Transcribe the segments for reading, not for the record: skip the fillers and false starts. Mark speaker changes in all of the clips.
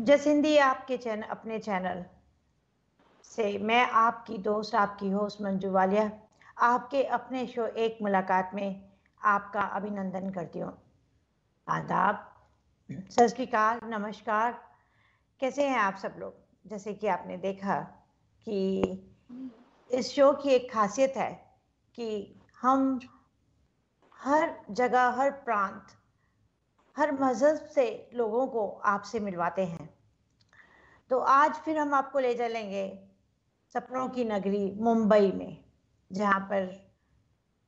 Speaker 1: जसहिंदी आपके अपने चैनल से मैं आपकी दोस्त, आपकी होस्ट मंजू वालिया, आपके अपने शो एक मुलाकात में आपका अभिनंदन करती हूँ। आदाब, सत श्री अकाल, नमस्कार। कैसे हैं आप सब लोग? जैसे कि आपने देखा कि इस शो की एक खासियत है कि हम हर जगह, हर प्रांत, हर मजहब से लोगों को आपसे मिलवाते हैं। तो आज फिर हम आपको ले चलेंगे सपनों की नगरी मुंबई में, जहाँ पर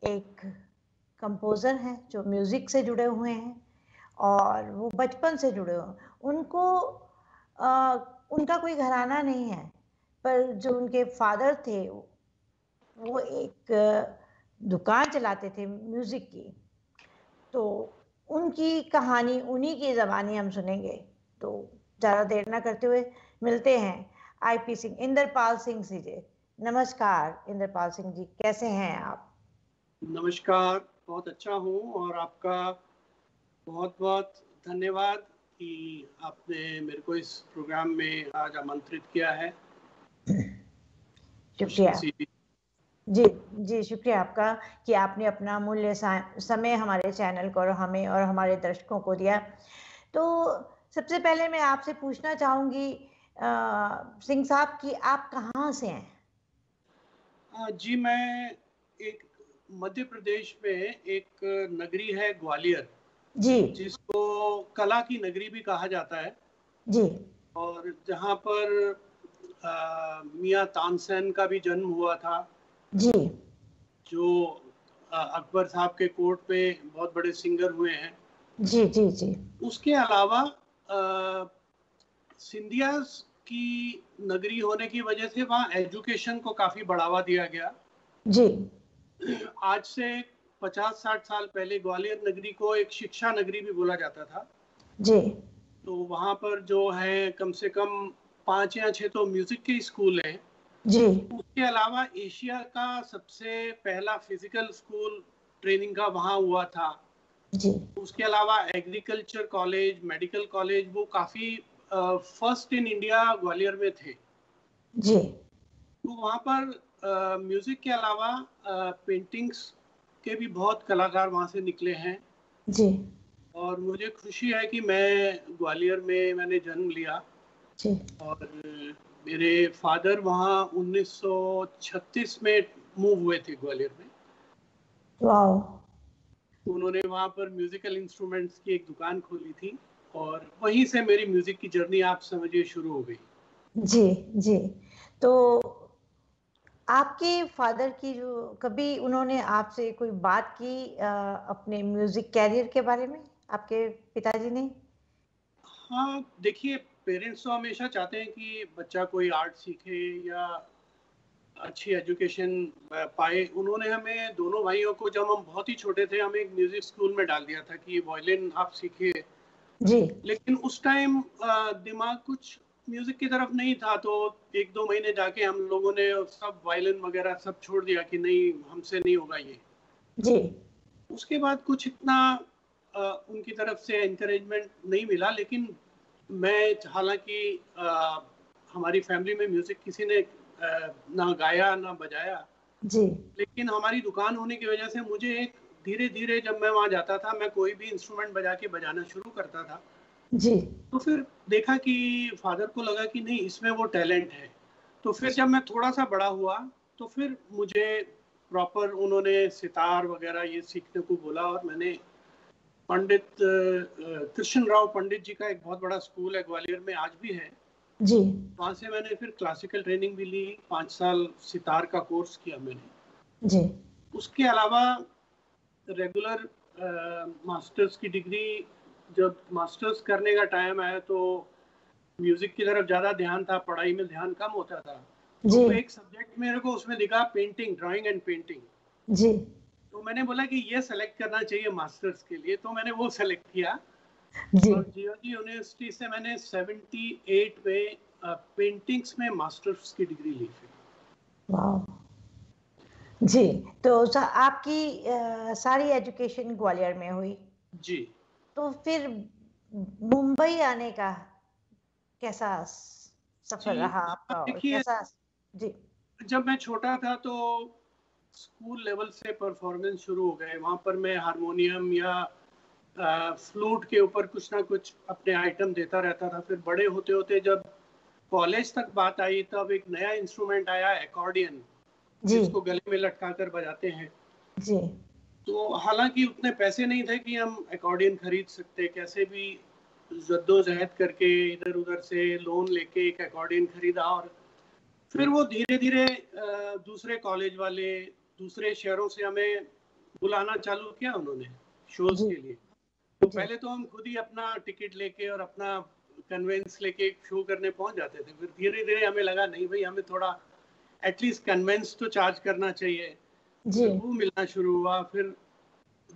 Speaker 1: एक कंपोज़र हैं जो म्यूज़िक से जुड़े हुए हैं और वो बचपन से जुड़े हुए हैं। उनका कोई घराना नहीं है, पर जो उनके फादर थे वो एक दुकान चलाते थे म्यूज़िक की। तो उनकी कहानी उन्हीं की ज़बानी हम सुनेंगे। तो ज़्यादा देर ना करते हुए मिलते हैं आईपी सिंह, इंद्रपाल सिंह जी। नमस्कार इंद्रपाल सिंह जी, कैसे हैं आप?
Speaker 2: नमस्कार, बहुत अच्छा हूँ और आपका बहुत बहुत धन्यवाद कि आपने मेरे को इस प्रोग्राम में आज आमंत्रित किया है।
Speaker 1: शुक्रिया जी। जी शुक्रिया आपका कि आपने अपना मूल्य समय हमारे चैनल को और हमें और हमारे दर्शकों को दिया। तो सबसे पहले मैं आपसे पूछना चाहूँगी सिंह साहब कि आप कहाँ से हैं?
Speaker 2: जी, मैं एक मध्य प्रदेश में एक नगरी है ग्वालियर
Speaker 1: जी,
Speaker 2: जिसको कला की नगरी भी कहा जाता है
Speaker 1: जी,
Speaker 2: और जहाँ पर मियाँ तानसेन का भी जन्म हुआ था,
Speaker 1: जी,
Speaker 2: जो अकबर साहब के कोर्ट में बहुत बड़े सिंगर हुए हैं।
Speaker 1: जी, जी, जी,
Speaker 2: उसके अलावा सिंधिया की नगरी होने की वजह से वहाँ एजुकेशन को काफी बढ़ावा दिया गया।
Speaker 1: जी,
Speaker 2: आज से 50-60 साल पहले ग्वालियर नगरी को एक शिक्षा नगरी भी बोला जाता था।
Speaker 1: जी,
Speaker 2: तो वहाँ पर जो है कम से कम 5 या 6 तो म्यूजिक के स्कूल हैं।
Speaker 1: जी,
Speaker 2: उसके अलावा एशिया का सबसे पहला फिजिकल स्कूल ट्रेनिंग का वहाँ हुआ था।
Speaker 1: जी,
Speaker 2: उसके अलावा एग्रीकल्चर कॉलेज, मेडिकल कॉलेज, वो काफी फर्स्ट इन इंडिया ग्वालियर में थे।
Speaker 1: जी,
Speaker 2: तो वहाँ पर म्यूजिक के अलावा पेंटिंग्स के भी बहुत कलाकार वहाँ से निकले हैं।
Speaker 1: जी,
Speaker 2: और मुझे खुशी है कि मैं ग्वालियर में मैंने जन्म लिया
Speaker 1: जी,
Speaker 2: और मेरे फादर वहाँ 1936 में मूव हुए थे ग्वालियर में।
Speaker 1: वाओ,
Speaker 2: उन्होंने वहाँ पर म्यूजिकल इंस्ट्रूमेंट्स की एक दुकान खोली थी और वहीं से मेरी म्यूजिक की जर्नी आप समझिए शुरू हो गई।
Speaker 1: जी, जी। तो आपके फादर की जो कभी उन्होंने आपसे कोई बात की अपने म्यूजिक कैरियर के बारे में, आपके पिताजी ने?
Speaker 2: हाँ, देखिए, पेरेंट्स तो हमेशा चाहते हैं कि बच्चा कोई आर्ट सीखे या अच्छी एजुकेशन पाए। उन्होंने हमें दोनों भाइयों को, जब हम बहुत ही छोटे थे, हमें एक म्यूजिक स्कूल में डाल दिया था कि वायलिन आप सीखिए।
Speaker 1: जी,
Speaker 2: लेकिन उस टाइम दिमाग कुछ म्यूजिक की तरफ नहीं था, तो 1-2 महीने जाके हम लोगों ने सब वायलिन वगैरह सब छोड़ दिया कि नहीं, हमसे नहीं होगा ये।
Speaker 1: जी,
Speaker 2: उसके बाद कुछ इतना उनकी तरफ से एनकरेजमेंट नहीं मिला। लेकिन मैं, हालांकि हमारी फैमिली में म्यूजिक किसी ने ना गाया ना बजाया,
Speaker 1: जी,
Speaker 2: लेकिन हमारी दुकान होने की वजह से मुझे एक धीरे धीरे, जब मैं वहाँ जाता था, मैं कोई भी इंस्ट्रूमेंट बजा के बजाना शुरू करता था।
Speaker 1: जी,
Speaker 2: तो फिर देखा कि फादर को लगा कि नहीं, इसमें वो टैलेंट है। तो फिर जब मैं थोड़ा सा बड़ा हुआ तो फिर मुझे प्रॉपर उन्होंने सितार वगैरह ये सीखने को बोला और मैंने पंडित कृष्ण राव पंडित जी का एक बहुत बड़ा स्कूल है ग्वालियर में, आज भी है,
Speaker 1: जी,
Speaker 2: वहाँ से मैंने फिर क्लासिकल ट्रेनिंग भी ली। 5 साल सितार का कोर्स किया मैंने।
Speaker 1: जी,
Speaker 2: उसके अलावा रेगुलर मास्टर्स की डिग्री, जब मास्टर्स करने का टाइम आया तो म्यूजिक की तरफ ज़्यादा ध्यान था, पढ़ाई में ध्यान कम होता था।
Speaker 1: जी,
Speaker 2: तो एक सब्जेक्ट मेरे को उसमें दिखा, पेंटिंग, ड्राइंग एंड पेंटिंग।
Speaker 1: जी,
Speaker 2: तो मैंने बोला कि ये सेलेक्ट करना चाहिए मास्टर्स के लिए, तो मैंने वो सेलेक्ट किया।
Speaker 1: जी,
Speaker 2: और जीओजी यूनिवर्सिटी से मैंने 78 में पेंटिंग्स में मास्टर्स की डिग्री ली थी।
Speaker 1: वाओ, जी। तो आपकी सारी एजुकेशन ग्वालियर में हुई?
Speaker 2: जी।
Speaker 1: तो फिर मुंबई आने का कैसा सफर
Speaker 2: जी
Speaker 1: रहा आपका और
Speaker 2: देखिए,
Speaker 1: कैसा? जी
Speaker 2: जब मैं छोटा था तो स्कूल लेवल से परफॉर्मेंस शुरू हो गए। वहाँ पर मैं हारमोनियम या फ्लूट के ऊपर कुछ ना कुछ अपने आइटम देता रहता था। फिर बड़े होते होते जब कॉलेज तक बात आई तब एक नया इंस्ट्रूमेंट आया, एकॉर्डियन,
Speaker 1: जी
Speaker 2: जिसको गले में लटका कर बजाते हैं।
Speaker 1: जी
Speaker 2: तो हालांकि उतने पैसे नहीं थे कि हम एकॉर्डियन खरीद सकते, कैसे भी जद्दोजहद करके इधर उधर से लोन लेके एक एकॉर्डियन खरीदा। और फिर वो धीरे धीरे दूसरे कॉलेज वाले दूसरे शहरों से हमें बुलाना चालू किया उन्होंने शोज
Speaker 1: जी
Speaker 2: के लिए। तो
Speaker 1: जी
Speaker 2: पहले तो हम खुद ही अपना टिकट लेके और अपना कन्वेंस लेके शो करने पहुंच जाते थे। फिर धीरे धीरे हमें लगा नहीं भाई, हमें थोड़ा एटलीस्ट कन्वेंस तो चार्ज करना चाहिए। तो
Speaker 1: जी
Speaker 2: फिर वो मिलना शुरू हुआ। फिर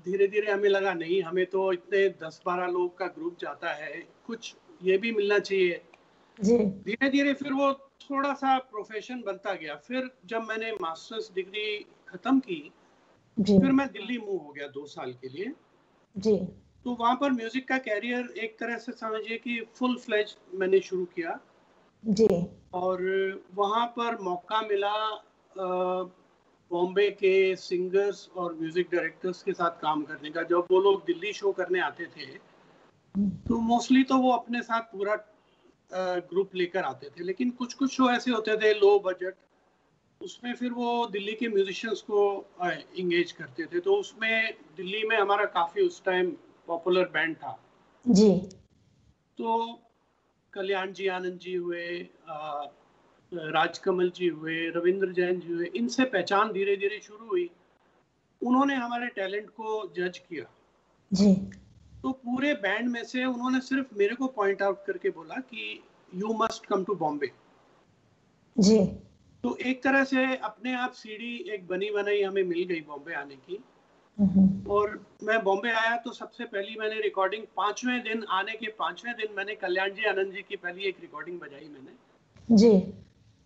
Speaker 2: धीरे धीरे हमें लगा नहीं, हमें तो इतने 10-12 लोग का ग्रुप जाता है, कुछ ये भी मिलना चाहिए।
Speaker 1: जी
Speaker 2: धीरे धीरे फिर वो थोड़ा सा प्रोफेशन बनता गया। फिर जब मैंने मास्टर्स डिग्री खत्म की,
Speaker 1: जी
Speaker 2: फिर मैं दिल्ली मूव हो गया 2 साल के लिए।
Speaker 1: जी
Speaker 2: तो वहाँ पर म्यूजिक का कैरियर एक तरह से समझिए कि फुल फ्लेज मैंने शुरू किया।
Speaker 1: जी
Speaker 2: और वहाँ पर मौका मिला बॉम्बे के सिंगर्स और म्यूजिक डायरेक्टर्स के साथ काम करने का। जब वो लोग दिल्ली शो करने आते थे तो मोस्टली तो वो अपने साथ पूरा ग्रुप लेकर आते थे, लेकिन कुछ कुछ शो ऐसे होते थे लो बजट, उसमें फिर वो दिल्ली के म्यूजिशियंस को इंगेज करते थे। तो उसमें दिल्ली में हमारा काफ़ी उस टाइम पॉपुलर बैंड था।
Speaker 1: जी
Speaker 2: तो कल्याण जी आनंद जी हुए, राजकमल जी हुए, रविंद्र जैन जी हुए, इनसे पहचान धीरे धीरे शुरू हुई। उन्होंने हमारे टैलेंट को जज किया।
Speaker 1: जी
Speaker 2: तो पूरे बैंड में से उन्होंने सिर्फ मेरे को पॉइंट आउट करके बोला कि you must come to Bombay.
Speaker 1: जी
Speaker 2: तो एक तरह से अपने आप सीढ़ी एक बनी बनाई हमें मिल गई बॉम्बे आने की। और मैं बॉम्बे आया तो सबसे पहली मैंने रिकॉर्डिंग 5वें दिन, आने के 5वें दिन मैंने कल्याण जी आनंद जी की पहली एक रिकॉर्डिंग बजाई मैंने।
Speaker 1: जी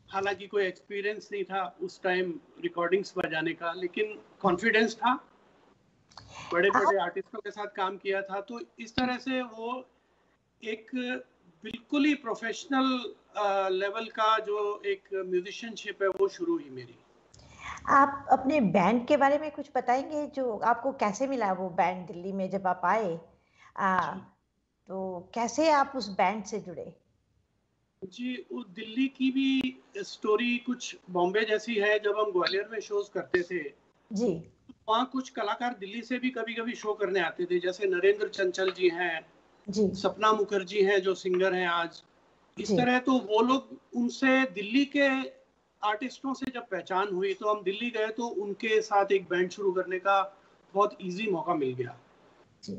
Speaker 2: हालांकि कोई एक्सपीरियंस नहीं था उस टाइम रिकॉर्डिंग्स बजाने का, लेकिन कॉन्फिडेंस था, बड़े
Speaker 1: आप
Speaker 2: बड़े आर्टिस्टों के साथ काम किया था। तो इस तरह से वो एक बिल्कुल ही प्रोफेशनल लेवल का जो एक म्यूजिशियनशिप है वो शुरू हुई मेरी।
Speaker 1: आप अपने बैंड के बारे में कुछ बताएंगे, जो आपको कैसे मिला वो बैंड दिल्ली में जब आप आए? आ,
Speaker 2: जी
Speaker 1: तो कैसे आप उस बैंड से जुड़े?
Speaker 2: जी, वो दिल्ली की भी स्टोरी कुछ बॉम्बे जैसी है। जब हम ग्वालियर में शोज करते थे
Speaker 1: जी
Speaker 2: वहाँ कुछ कलाकार दिल्ली से भी कभी कभी शो करने आते थे, जैसे नरेंद्र चंचल जी हैं,
Speaker 1: जी
Speaker 2: सपना मुखर्जी हैं जो सिंगर हैं आज। इस
Speaker 1: जी
Speaker 2: तरह तो वो लोग, उनसे दिल्ली के आर्टिस्टों से जब पहचान हुई तो हम दिल्ली गए तो उनके साथ एक बैंड शुरू करने का बहुत इजी मौका मिल गया।
Speaker 1: जी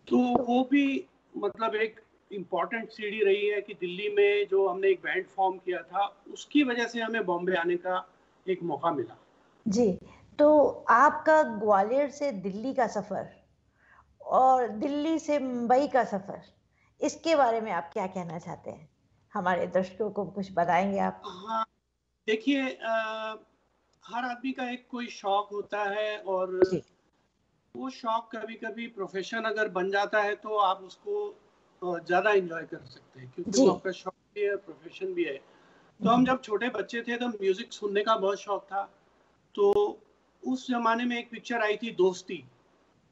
Speaker 2: तो
Speaker 1: तो
Speaker 2: वो भी मतलब एक इम्पॉर्टेंट सीढ़ी रही है कि दिल्ली में जो हमने एक बैंड फॉर्म किया था उसकी वजह से हमें बॉम्बे आने का एक मौका मिला।
Speaker 1: जी तो आपका ग्वालियर से दिल्ली का सफर और दिल्ली से मुंबई का सफर, इसके बारे में आप क्या कहना चाहते हैं? हमारे दर्शकों को कुछ बताएंगे आप?
Speaker 2: हाँ देखिए, हर आदमी का एक कोई शौक होता है, और
Speaker 1: जी
Speaker 2: वो शौक कभी कभी प्रोफेशन अगर बन जाता है तो आप उसको ज़्यादा इंजॉय कर सकते हैं, क्योंकि
Speaker 1: जी
Speaker 2: वो आपका शौक भी है, प्रोफेशन भी है। तो हम जब छोटे बच्चे थे तो म्यूजिक सुनने का बहुत शौक था। तो उस जमाने में एक पिक्चर आई थी दोस्ती।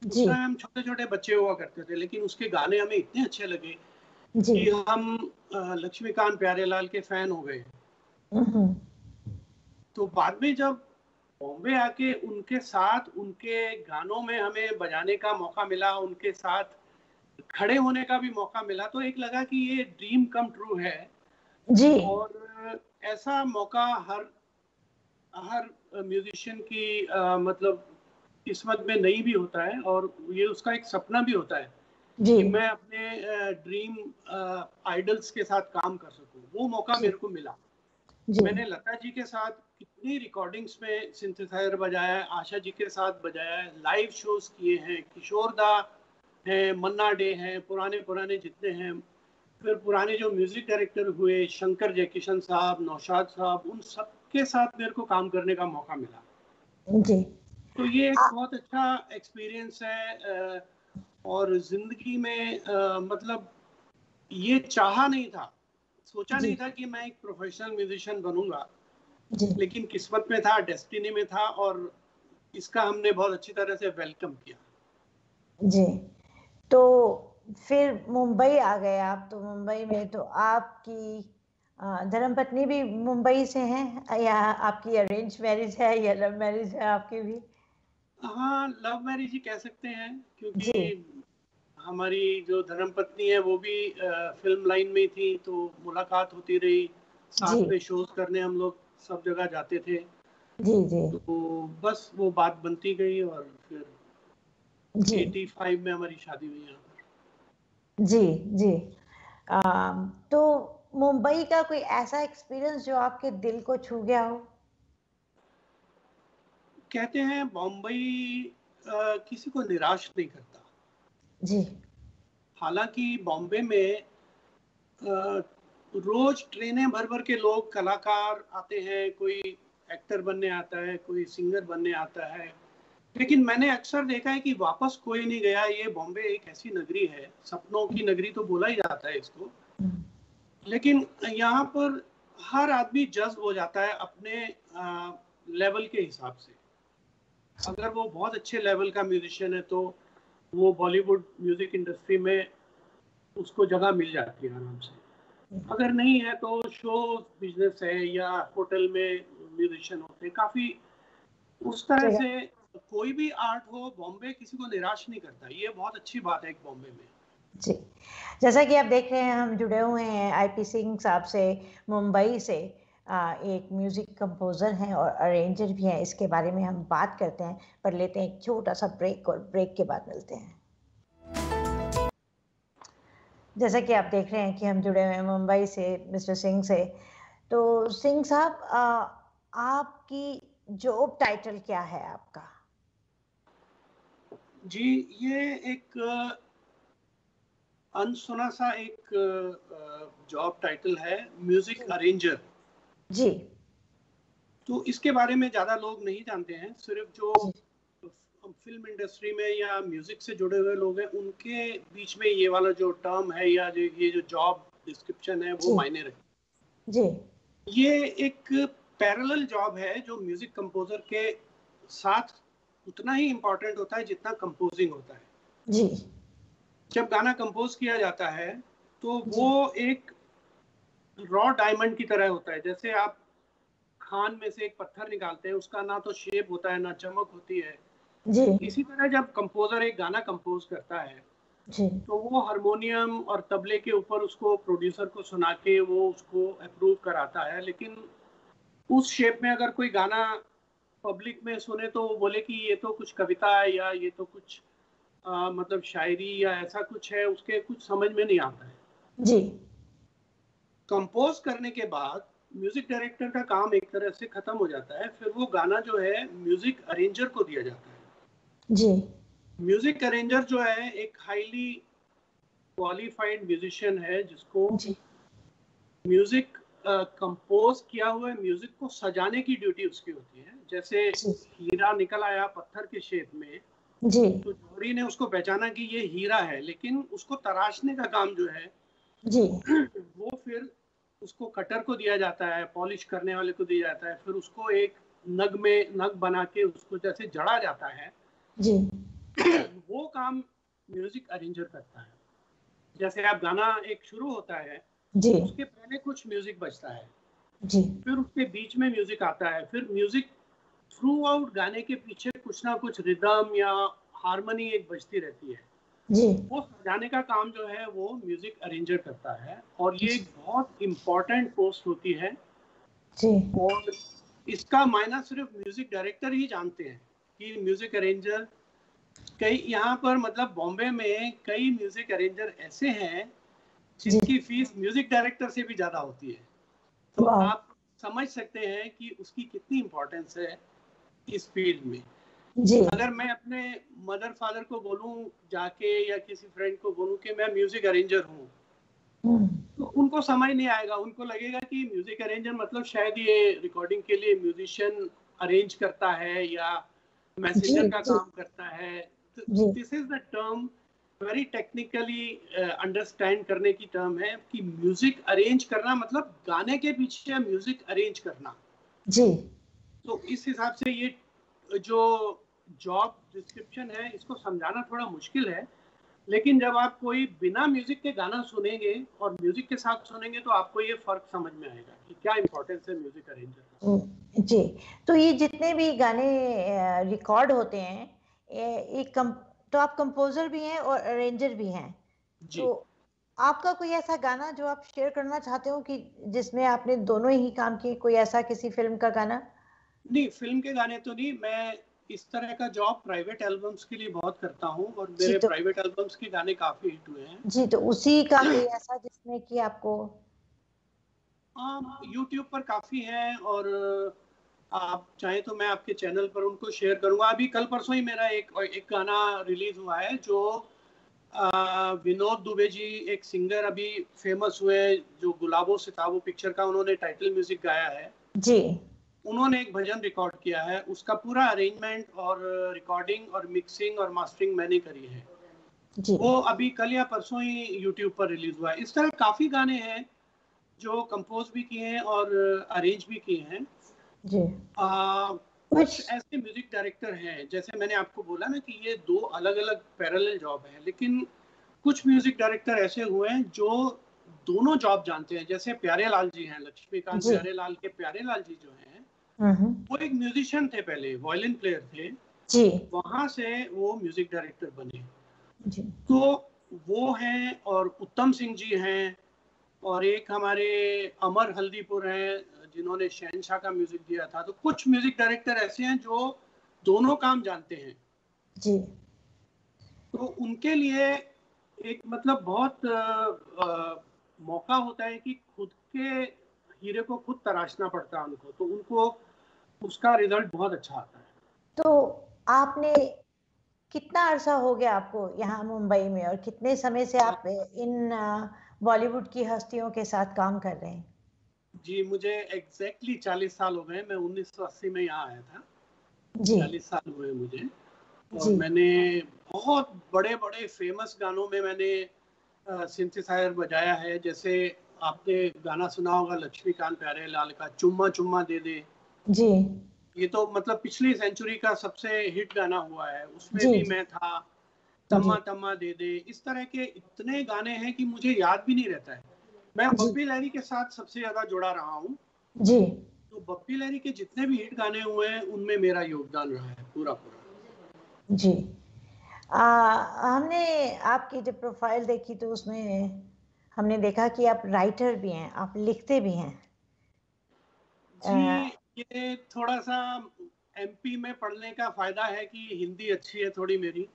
Speaker 2: उस
Speaker 1: जी
Speaker 2: टाइम हम छोटे छोटे बच्चे हुआ करते थे, लेकिन उसके गाने हमें इतने अच्छे लगे
Speaker 1: जी
Speaker 2: कि हम लक्ष्मीकांत प्यारेलाल के फैन हो गए।
Speaker 1: हम्म,
Speaker 2: तो बाद में जब बॉम्बे आके उनके साथ उनके गानों में हमें बजाने का मौका मिला, उनके साथ खड़े होने का भी मौका मिला, तो एक लगा कि ये ड्रीम कम ट्रू है।
Speaker 1: जी
Speaker 2: और ऐसा मौका हर हर म्यूजिशियन की मतलब किस्मत में नहीं भी होता है, और ये उसका एक सपना भी होता है
Speaker 1: जी
Speaker 2: कि मैं अपने ड्रीम आइडल्स के साथ काम कर सकूं। वो मौका
Speaker 1: जी
Speaker 2: मेरे को मिला।
Speaker 1: जी
Speaker 2: मैंने लता जी के साथ कितनी रिकॉर्डिंग्स में सिंथेसाइजर बजाया है, आशा जी के साथ बजाया है, लाइव शोज किए हैं, किशोर दा हैं, मन्ना डे हैं, पुराने पुराने जितने हैं। फिर पुराने जो म्यूजिक डायरेक्टर हुए, शंकर जयकिशन साहब, नौशाद साहब, उन सबके साथ मेरे को काम करने का मौका मिला।
Speaker 1: जी
Speaker 2: तो ये एक
Speaker 1: आ,
Speaker 2: बहुत अच्छा एक्सपीरियंस है। और जिंदगी में मतलब ये चाहा नहीं था सोचा
Speaker 1: जी
Speaker 2: नहीं था कि मैं एक प्रोफेशनल म्यूजिशियन बनूंगा,
Speaker 1: जी
Speaker 2: लेकिन किस्मत में था, डेस्टिनी में था, और इसका हमने बहुत अच्छी तरह से वेलकम किया।
Speaker 1: जी। तो फिर मुंबई आ गए आप, तो मुंबई में तो आपकी धर्मपत्नी भी मुंबई से हैं, या आपकी अरेंज मैरिज है या लव मैरिज है आपकी भी?
Speaker 2: हाँ, लव मैरिज ही कह सकते हैं, क्योंकि
Speaker 1: जी
Speaker 2: हमारी जो धर्मपत्नी है वो भी फिल्म लाइन में थी, तो मुलाकात होती रही,
Speaker 1: जी
Speaker 2: साथ में शोज करने हम लोग सब जगह जाते थे।
Speaker 1: जी जी
Speaker 2: तो बस वो बात बनती गई, और फिर
Speaker 1: जी
Speaker 2: 85 में हमारी शादी हुई यहाँ पर।
Speaker 1: जी जी। तो मुंबई का कोई ऐसा एक्सपीरियंस जो आपके दिल को छू गया हो?
Speaker 2: कहते हैं बॉम्बई किसी को निराश नहीं करता।
Speaker 1: जी
Speaker 2: हालांकि बॉम्बे में रोज ट्रेनें भर भर के लोग कलाकार आते हैं, कोई एक्टर बनने आता है, कोई सिंगर बनने आता है, लेकिन मैंने अक्सर देखा है कि वापस कोई नहीं गया। ये बॉम्बे एक ऐसी नगरी है, सपनों की नगरी तो बोला ही जाता है इसको, लेकिन यहाँ पर हर आदमी जज्ब हो जाता है अपने लेवल के हिसाब से। अगर वो बहुत अच्छे लेवल का म्यूजिशियन है तो वो बॉलीवुड म्यूजिक इंडस्ट्री में उसको जगह मिल जाती है आराम से। अगर नहीं है तो शो बिजनेस है या होटल में म्यूजिशियन होते हैं काफी। उस तरह
Speaker 1: जगह।
Speaker 2: से कोई भी आर्ट हो, बॉम्बे किसी को निराश नहीं करता। ये बहुत अच्छी बात है एक बॉम्बे में।
Speaker 1: जी, जैसा कि आप देख रहे हैं हम जुड़े हुए हैं आईपी सिंह साहब से, मुंबई से। एक म्यूजिक कंपोजर हैं और अरेंजर भी हैं। इसके बारे में हम बात करते हैं, पर लेते हैं एक छोटा सा ब्रेक, और ब्रेक के बाद मिलते हैं। जैसा कि आप देख रहे हैं कि हम जुड़े हुए हैं मुंबई से मिस्टर सिंह से। तो सिंह साहब, आपकी जॉब टाइटल क्या है आपका?
Speaker 2: जी, ये एक अनसुना सा एक जॉब टाइटल है, म्यूजिक अरेंजर।
Speaker 1: जी
Speaker 2: तो इसके बारे में ज़्यादा लोग नहीं जानते हैं। सिर्फ जो
Speaker 1: जी
Speaker 2: फिल्म इंडस्ट्री में या म्यूजिक से जुड़े हुए लोग हैं उनके बीच में ये वाला जो टर्म है या जो ये जो जॉब डिस्क्रिप्शन है वो
Speaker 1: जी
Speaker 2: मायने रखती
Speaker 1: जी
Speaker 2: है। ये एक पैरेलल जॉब है जो म्यूजिक कंपोजर के साथ उतना ही इम्पोर्टेंट होता है जितना कंपोजिंग होता है।
Speaker 1: जी
Speaker 2: जब गाना कंपोज किया जाता है तो
Speaker 1: जी
Speaker 2: वो एक रॉ डायमंड की तरह होता है। जैसे आप खान में से एक पत्थर निकालते हैं, उसका ना तो शेप होता है ना चमक होती है।
Speaker 1: जी
Speaker 2: इसी तरह जब कंपोजर एक गाना कंपोज करता है
Speaker 1: जी
Speaker 2: तो वो हारमोनियम और तबले के ऊपर उसको प्रोड्यूसर को सुना के वो उसको अप्रूव कराता है। लेकिन उस शेप में अगर कोई गाना पब्लिक में सुने तो वो बोले कि ये तो कुछ कविता है या ये तो कुछ मतलब शायरी या ऐसा कुछ है, उसके कुछ समझ में नहीं आता है।
Speaker 1: जी
Speaker 2: कंपोज करने के बाद म्यूजिक डायरेक्टर का काम एक तरह से खत्म हो जाता है। फिर वो गाना जो है म्यूजिक अरेंजर को दिया जाता है।
Speaker 1: जी
Speaker 2: म्यूजिक अरेंजर जो है एक हाईली क्वालिफाइड म्यूजिशियन है जिसको
Speaker 1: जी
Speaker 2: म्यूजिक कंपोज किया हुआ म्यूजिक को सजाने की ड्यूटी उसकी होती है। जैसे
Speaker 1: जी
Speaker 2: हीरा निकल आया पत्थर के शेप में,
Speaker 1: जी
Speaker 2: तो जोहरी ने उसको पहचाना कि ये हीरा है, लेकिन उसको तराशने का काम जो है
Speaker 1: जी
Speaker 2: वो फिर उसको कटर को दिया जाता है, पॉलिश करने वाले को दिया जाता है। फिर उसको एक नग में नग बना के उसको जैसे जड़ा जाता है,
Speaker 1: जी
Speaker 2: वो काम म्यूजिक अरेंजर करता है। जैसे आप गाना एक शुरू होता है,
Speaker 1: जी
Speaker 2: उसके पहले कुछ म्यूजिक बजता है,
Speaker 1: जी
Speaker 2: फिर उसके बीच में म्यूजिक आता है, फिर म्यूजिक थ्रू आउट गाने के पीछे कुछ ना कुछ रिदम या हारमोनी एक बजती रहती है।
Speaker 1: जी
Speaker 2: वो सजाने का काम जो है वो म्यूजिक अरेंजर करता है, और ये
Speaker 1: जी
Speaker 2: एक बहुत इम्पोर्टेंट पोस्ट होती है।
Speaker 1: जी
Speaker 2: और इसका मायना सिर्फ म्यूजिक डायरेक्टर ही जानते हैं कि म्यूजिक अरेंजर। कई यहाँ पर मतलब बॉम्बे में कई म्यूजिक अरेंजर ऐसे हैं
Speaker 1: जी
Speaker 2: जिनकी फीस म्यूजिक डायरेक्टर से भी ज्यादा होती है। तो
Speaker 1: वाह।
Speaker 2: आप समझ सकते हैं कि उसकी कितनी इम्पोर्टेंस है इस फील्ड में।
Speaker 1: जी
Speaker 2: अगर मैं अपने मदर फादर को बोलूं जाके या किसी फ्रेंड को बोलूं कि मैं म्यूजिक अरेंजर हूं,
Speaker 1: हम्म,
Speaker 2: तो उनको समझ नहीं आएगा। उनको लगेगा कि म्यूजिक अरेंजर मतलब शायद ये रिकॉर्डिंग के लिए म्यूजिशियन अरेंज करता है या
Speaker 1: जी
Speaker 2: मैसेंजर का
Speaker 1: जी
Speaker 2: काम करता है।
Speaker 1: जी
Speaker 2: this is the term very technically understand करने की टर्म है कि म्यूजिक अरेंज करना मतलब गाने के पीछे म्यूजिक अरेंज करना।
Speaker 1: जी।
Speaker 2: तो इस हिसाब से ये जो जॉब डिस्क्रिप्शन है इसको समझाना थोड़ा मुश्किल है, लेकिन जब आप कोई बिना म्यूजिक के गाना सुनेंगे और म्यूजिक के साथ सुनेंगे तो आपको ये फर्क समझ में आएगा कि क्या इंपॉर्टेंस है म्यूजिक अरेंजर का।
Speaker 1: जी। तो ये जितने भी गाने रिकॉर्ड होते हैं, एक तो आप कंपोजर भी हैं और अरेंजर भी हैं।
Speaker 2: जी।
Speaker 1: तो आपका कोई ऐसा गाना जो आप शेयर करना चाहते हो कि जिसमें आपने दोनों ही काम किए, कोई ऐसा किसी फिल्म का गाना?
Speaker 2: नहीं, फिल्म के गाने तो नहीं, मैं इस तरह का जॉब प्राइवेट एल्बम्स के लिए बहुत करता हूँ और
Speaker 1: जी
Speaker 2: मेरे
Speaker 1: तो
Speaker 2: प्राइवेट एल्बम्स के गाने काफी हिट हुए हैं।
Speaker 1: जी तो उसी का कोई ऐसा जिसमें कि आपको?
Speaker 2: यूट्यूब पर काफी हैं और आप चाहें तो मैं आपके चैनल पर उनको शेयर करूंगा। अभी कल परसों ही मेरा एक गाना रिलीज हुआ है जो विनोद दुबे जी एक सिंगर अभी फेमस हुए जो गुलाबो सिताबो पिक्चर का उन्होंने टाइटल म्यूजिक गाया है।
Speaker 1: जी।
Speaker 2: उन्होंने एक भजन रिकॉर्ड किया है, उसका पूरा अरेंजमेंट और रिकॉर्डिंग और मिक्सिंग और मास्टरिंग मैंने करी है।
Speaker 1: जी।
Speaker 2: वो अभी कल या परसों ही यूट्यूब पर रिलीज हुआ है। इस तरह काफी गाने हैं जो कंपोज भी किए हैं और अरेंज भी किए हैं।
Speaker 1: जी।
Speaker 2: कुछ
Speaker 1: कुछ।
Speaker 2: ऐसे म्यूजिक डायरेक्टर हैं, जैसे मैंने आपको बोला ना कि ये दो अलग अलग पैरेलल जॉब है, लेकिन कुछ म्यूजिक डायरेक्टर ऐसे हुए हैं जो दोनों जॉब जानते हैं। जैसे प्यारे लाल जी हैं, लक्ष्मीकांत
Speaker 1: जी।
Speaker 2: प्यारे लाल के प्यारे लाल जी जो हैं,
Speaker 1: हम्म।
Speaker 2: वो एक म्यूजिशियन थे, पहले वायलिन प्लेयर थे,
Speaker 1: जी।
Speaker 2: वहां से वो म्यूजिक डायरेक्टर बने।
Speaker 1: जी।
Speaker 2: तो वो हैं, और उत्तम सिंह जी हैं, और एक हमारे अमर हल्दीपुर हैं जिन्होंने शहनशाह का म्यूजिक दिया था। तो कुछ म्यूजिक डायरेक्टर ऐसे हैं जो दोनों काम जानते हैं।
Speaker 1: जी।
Speaker 2: तो उनके लिए एक मतलब बहुत मौका होता है कि खुद के हीरे को खुद तराशना पड़ता है उनको, तो उनको उसका रिजल्ट बहुत अच्छा आता है।
Speaker 1: तो आपने कितना अरसा हो गया आपको यहाँ मुंबई में, और कितने समय से आप इन बॉलीवुड की हस्तियों के साथ काम कर रहे हैं?
Speaker 2: जी, मुझे एग्जैक्टली 40 साल हो गए। मैं 1980 में यहाँ आया था।
Speaker 1: जी।
Speaker 2: 40 साल हुए मुझे। और
Speaker 1: जी।
Speaker 2: मैंने बहुत बड़े बड़े फेमस गानों में मैंने सिंथेसाइजर बजाया है। जैसे आपने गाना सुना होगा लक्ष्मीकांत प्यारेलाल का चुम्मा चुम्मा दे दे।
Speaker 1: जी।
Speaker 2: ये तो मतलब पिछली सेंचुरी का सबसे हिट गाना हुआ है, उसमें
Speaker 1: जी।
Speaker 2: भी
Speaker 1: जी।
Speaker 2: मैं था।
Speaker 1: जी।
Speaker 2: तम्मा तम्मा दे दे, इस तरह के इतने गाने हैं कि मुझे याद भी नहीं रहता है। मैं
Speaker 1: जी।
Speaker 2: बप्पी लहरी के साथ सबसे ज्यादा जुड़ा रहा हूँ।
Speaker 1: जी।
Speaker 2: तो बप्पी लहरी के जितने भी हिट गाने हुए हैं उनमें मेरा योगदान रहा है पूरा पूरा।
Speaker 1: जी। हमने आपकी जब प्रोफाइल देखी तो उसमें हमने देखा कि आप राइटर भी हैं, आप लिखते भी हैं।
Speaker 2: जी, ये थोड़ा सा एमपी में पढ़ने का फायदा है कि हिंदी अच्छी है थोड़ी मेरी।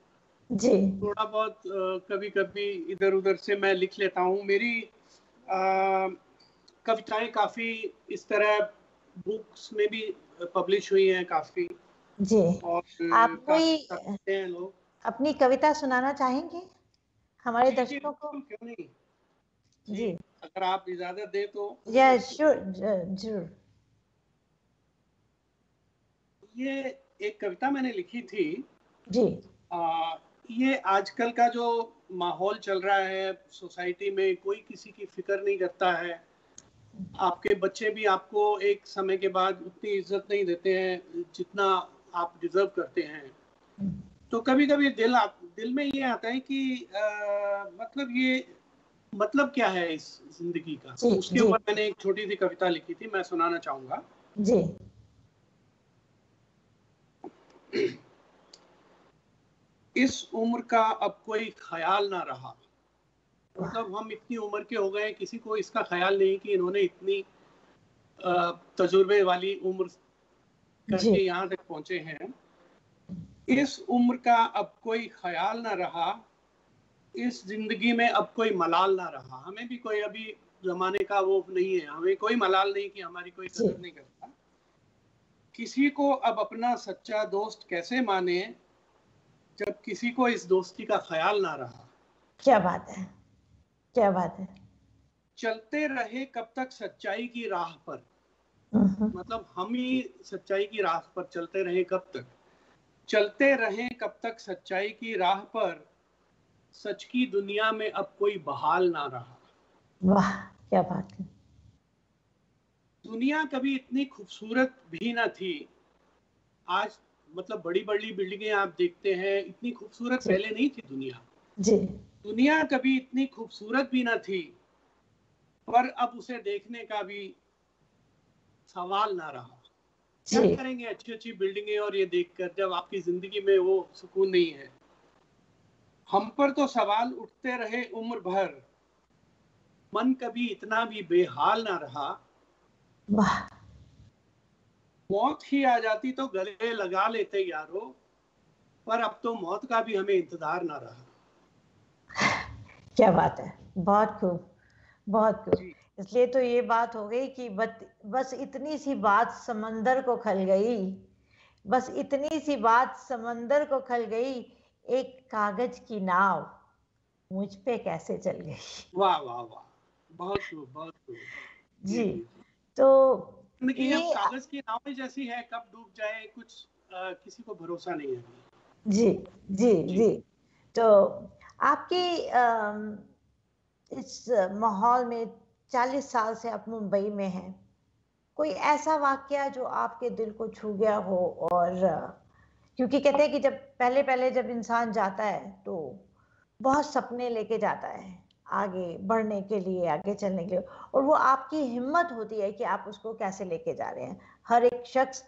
Speaker 1: जी।
Speaker 2: थोड़ा बहुत कभी कभी इधर उधर से मैं लिख लेता हूँ। मेरी कविताएं काफी इस तरह बुक्स में भी पब्लिश हुई हैं काफी,
Speaker 1: जी।
Speaker 2: और
Speaker 1: आप कोई
Speaker 2: काफी पढ़ते हैं लोग।
Speaker 1: अपनी कविता सुनाना चाहेंगे हमारे
Speaker 2: जी जी
Speaker 1: दर्शकों को?
Speaker 2: बिल्कुल, क्यों नहीं। जी,
Speaker 1: जी।
Speaker 2: अगर आप इजाजत दे तो।
Speaker 1: या श्योर, जरूर।
Speaker 2: ये एक कविता मैंने लिखी थी।
Speaker 1: जी।
Speaker 2: ये आजकल का जो माहौल चल रहा है सोसाइटी में, कोई किसी की फिक्र नहीं करता है। आपके बच्चे भी आपको एक समय के बाद उतनी इज्जत नहीं देते हैं जितना आप डिजर्व करते हैं। तो कभी कभी दिल में ये आता है कि मतलब ये मतलब क्या है इस जिंदगी का।
Speaker 1: जी।
Speaker 2: तो उसके
Speaker 1: जी।
Speaker 2: ऊपर मैंने एक छोटी सी कविता लिखी थी, मैं सुनाना चाहूंगा।
Speaker 1: जी।
Speaker 2: इस उम्र का अब कोई ख्याल ना रहा। मतलब हम इतनी उम्र के हो गए, किसी को इसका ख्याल नहीं कि इन्होंने इतनी तजुर्बे वाली उम्र
Speaker 1: जी।
Speaker 2: करके यहाँ तक पहुंचे हैं। इस उम्र का अब कोई ख्याल ना रहा, इस जिंदगी में अब कोई मलाल ना रहा। हमें भी कोई अभी जमाने का वो नहीं है, हमें कोई मलाल नहीं कि हमारी कोई
Speaker 1: जी।
Speaker 2: कदर नहीं करता। किसी को अब अपना सच्चा दोस्त कैसे माने जब किसी को इस दोस्ती का ख्याल ना रहा।
Speaker 1: क्या बात है, क्या बात है।
Speaker 2: चलते रहे कब तक सच्चाई की राह पर।
Speaker 1: हम्म।
Speaker 2: मतलब हम ही सच्चाई की राह पर चलते रहे कब तक। चलते रहे कब तक सच्चाई की राह पर, सच की दुनिया में अब कोई बहाल ना रहा।
Speaker 1: वाह, क्या बात है।
Speaker 2: दुनिया कभी इतनी खूबसूरत भी ना थी। आज मतलब बड़ी बड़ी बिल्डिंगें आप देखते हैं, इतनी खूबसूरत
Speaker 1: जी
Speaker 2: पहले नहीं थी दुनिया।
Speaker 1: जी
Speaker 2: दुनिया कभी इतनी खूबसूरत भी ना थी, पर अब उसे देखने का भी सवाल ना रहा। क्या
Speaker 1: जी।
Speaker 2: करेंगे अच्छी अच्छी बिल्डिंगें और ये देखकर, जब आपकी जिंदगी में वो सुकून नहीं है। हम पर तो सवाल उठते रहे उम्र भर, मन कभी इतना भी बेहाल ना रहा।
Speaker 1: वाह,
Speaker 2: मौत ही आ जाती तो गले लगा लेते यारो, पर अब तो मौत का भी हमें इंतजार ना रहा।
Speaker 1: क्या बात है। बहुत खूब, बहुत खूब।
Speaker 2: जी।
Speaker 1: इसलिए तो ये बात हो गई कि बस इतनी सी बात समंदर को खल गई। बस इतनी सी बात समंदर को खल गई, एक कागज की नाव मुझ पे कैसे चल गई।
Speaker 2: वाह वाह वाह, बहुत खूब बहुत खूब। जी
Speaker 1: जी।
Speaker 2: जी जी।
Speaker 1: तो
Speaker 2: जिंदगी अब
Speaker 1: ये
Speaker 2: कागज की नाव जैसी है, कब डूब जाए कुछ किसी को भरोसा नहीं है अभी।
Speaker 1: जी जी
Speaker 2: जी।
Speaker 1: जी। तो आपकी इस माहौल में 40 साल से आप मुंबई में हैं, कोई ऐसा वाकया जो आपके दिल को छू गया हो? और क्योंकि कहते हैं कि जब पहले पहले जब इंसान जाता है तो बहुत सपने लेके जाता है आगे बढ़ने के लिए, आगे चलने के लिए, और वो आपकी हिम्मत होती है कि आप उसको कैसे लेके जा रहे हैं। हर एक शख्स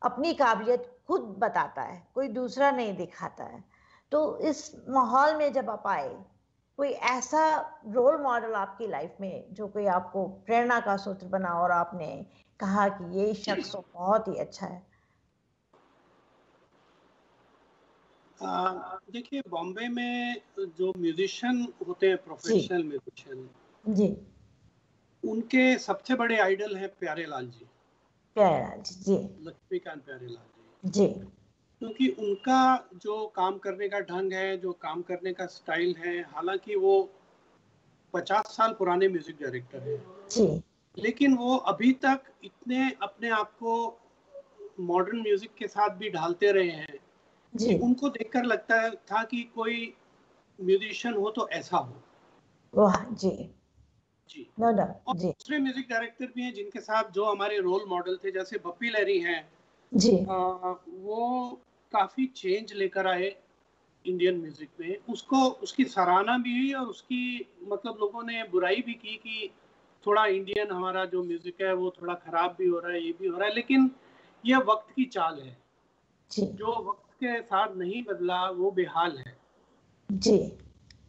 Speaker 1: अपनी काबिलियत खुद बताता है, कोई दूसरा नहीं दिखाता है। तो इस माहौल में जब आप आए, कोई ऐसा रोल मॉडल आपकी लाइफ में जो कोई आपको प्रेरणा का सूत्र बना और आपने कहा कि ये शख्स तो बहुत ही अच्छा है?
Speaker 2: देखिए, बॉम्बे में जो म्यूजिशियन होते हैं,
Speaker 1: जी
Speaker 2: प्रोफेशनल म्यूजिशियन,
Speaker 1: जी।
Speaker 2: उनके सबसे बड़े आइडल हैं प्यारे लाल जी,
Speaker 1: प्यारेलाल जी। जी
Speaker 2: लक्ष्मीकांत प्यारे लाल जी।
Speaker 1: जी
Speaker 2: क्योंकि उनका जो काम करने का ढंग है, जो काम करने का स्टाइल है, हालांकि वो 50 साल पुराने म्यूजिक डायरेक्टर हैं,
Speaker 1: जी
Speaker 2: लेकिन वो अभी तक इतने अपने आप को मॉडर्न म्यूजिक के साथ भी ढालते रहे हैं
Speaker 1: जी।
Speaker 2: कि उनको देखकर लगता था कि कोई म्यूजिशियन हो तो ऐसा हो।
Speaker 1: वाह जी।
Speaker 2: जी।
Speaker 1: No doubt.
Speaker 2: और
Speaker 1: जी
Speaker 2: दूसरे म्यूजिक डायरेक्टर भी हैं जिनके साथ जो हमारे रोल मॉडल थे, जैसे बप्पी लहरी हैं।
Speaker 1: जी
Speaker 2: वो काफी चेंज लेकर आए इंडियन म्यूजिक में। उसको उसकी सराहना भी हुई और उसकी मतलब लोगों ने बुराई भी की कि थोड़ा इंडियन हमारा जो म्यूजिक है वो थोड़ा खराब भी हो रहा है, ये भी हो रहा है। लेकिन यह वक्त की चाल है,
Speaker 1: जी
Speaker 2: जो वक्त के साथ नहीं बदला वो बेहाल है।
Speaker 1: जी।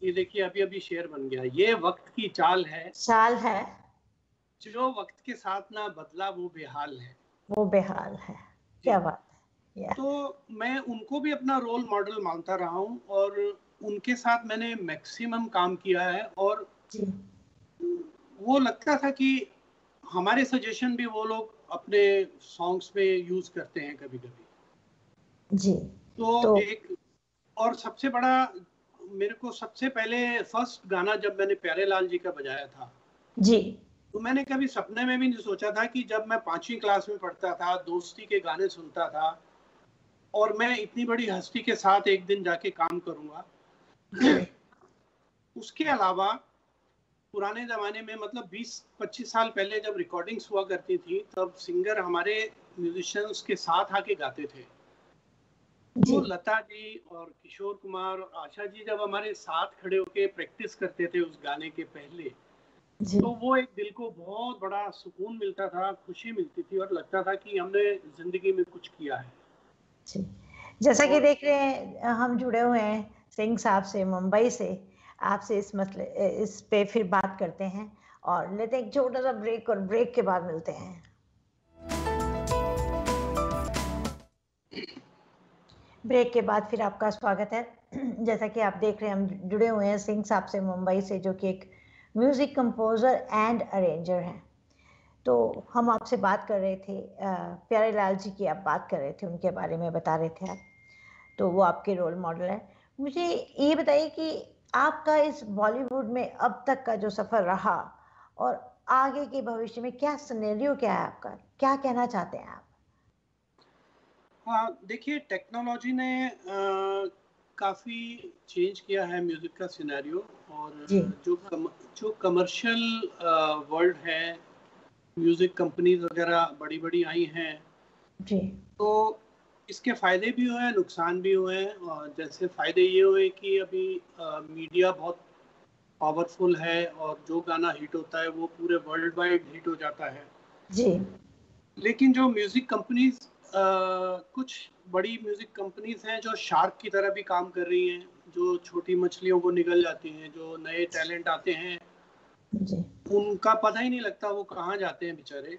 Speaker 2: ये देखिए, अभी अभी शेर बन गया, ये वक्त की चाल है,
Speaker 1: साल है,
Speaker 2: जो वक्त के साथ ना बदला वो बेहाल है।
Speaker 1: वो बेहाल है।
Speaker 2: जी।
Speaker 1: क्या बात है। या
Speaker 2: तो मैं उनको भी अपना रोल मॉडल मानता रहा हूँ और उनके साथ मैंने मैक्सिमम काम किया है। और
Speaker 1: जी
Speaker 2: वो लगता था कि हमारे सजेशन भी वो लोग अपने सॉन्ग्स में यूज करते हैं कभी कभी।
Speaker 1: जी।
Speaker 2: तो
Speaker 1: तो
Speaker 2: एक और सबसे बड़ा, मेरे को सबसे पहले फर्स्ट गाना जब मैंने प्यारे लाल जी का बजाया था,
Speaker 1: जी
Speaker 2: तो मैंने कभी सपने में भी नहीं सोचा था कि जब मैं 5वीं क्लास में पढ़ता था, दोस्ती के गाने सुनता था और मैं इतनी बड़ी हस्ती के साथ एक दिन जाके काम करूंगा।
Speaker 1: जी
Speaker 2: उसके अलावा पुराने जमाने में, मतलब 20-25 साल पहले जब रिकॉर्डिंग्स हुआ करती थी, तब सिंगर हमारे म्यूजिशियंस के साथ आके गाते थे।
Speaker 1: जी
Speaker 2: तो लता जी और किशोर कुमार और आशा जी जब हमारे साथ खड़े होके प्रैक्टिस करते थे उस गाने के पहले,
Speaker 1: जी
Speaker 2: तो वो एक दिल को बहुत बड़ा सुकून मिलता था, खुशी मिलती थी और लगता था कि हमने जिंदगी में कुछ किया है।
Speaker 1: जी। जैसा कि
Speaker 2: और
Speaker 1: देख रहे हैं, हम जुड़े हुए हैं सिंह साहब से, मुंबई से। आपसे इस मसले, इस पे फिर बात करते हैं और लेते हैं एक छोटा सा ब्रेक, और ब्रेक के बाद मिलते हैं। ब्रेक के बाद फिर आपका स्वागत है। जैसा कि आप देख रहे हैं, हम जुड़े हुए हैं सिंह साहब से, मुंबई से, जो कि एक म्यूजिक कंपोजर एंड अरेंजर हैं। तो हम आपसे बात कर रहे थे, प्यारे लाल जी की आप बात कर रहे थे, उनके बारे में बता रहे थे आप। तो वो आपके रोल मॉडल है। मुझे ये बताइए कि आपका इस बॉलीवुड में अब तक का जो सफ़र रहा, और आगे के भविष्य में क्या सिनेरियो, क्या है आपका, क्या कहना चाहते हैं आप?
Speaker 2: हाँ, देखिए, टेक्नोलॉजी ने काफ़ी चेंज किया है म्यूज़िक का सिनेरियो। और
Speaker 1: जी
Speaker 2: जो कमर्शियल वर्ल्ड है, म्यूज़िक कंपनीज वगैरह बड़ी बड़ी आई हैं,
Speaker 1: जी
Speaker 2: तो इसके फ़ायदे भी हुए हैं, नुकसान भी हुए हैं। और जैसे फ़ायदे ये हुए कि अभी मीडिया बहुत पावरफुल है और जो गाना हिट होता है वो पूरे वर्ल्ड वाइड हिट हो जाता है।
Speaker 1: जी
Speaker 2: लेकिन जो म्यूज़िक कंपनीज, कुछ बड़ी म्यूज़िक कंपनीज हैं जो शार्क की तरह भी काम कर रही हैं, जो छोटी मछलियों को निगल जाती हैं। जो नए टैलेंट आते हैं
Speaker 1: जी
Speaker 2: उनका पता ही नहीं लगता वो कहाँ जाते हैं बेचारे।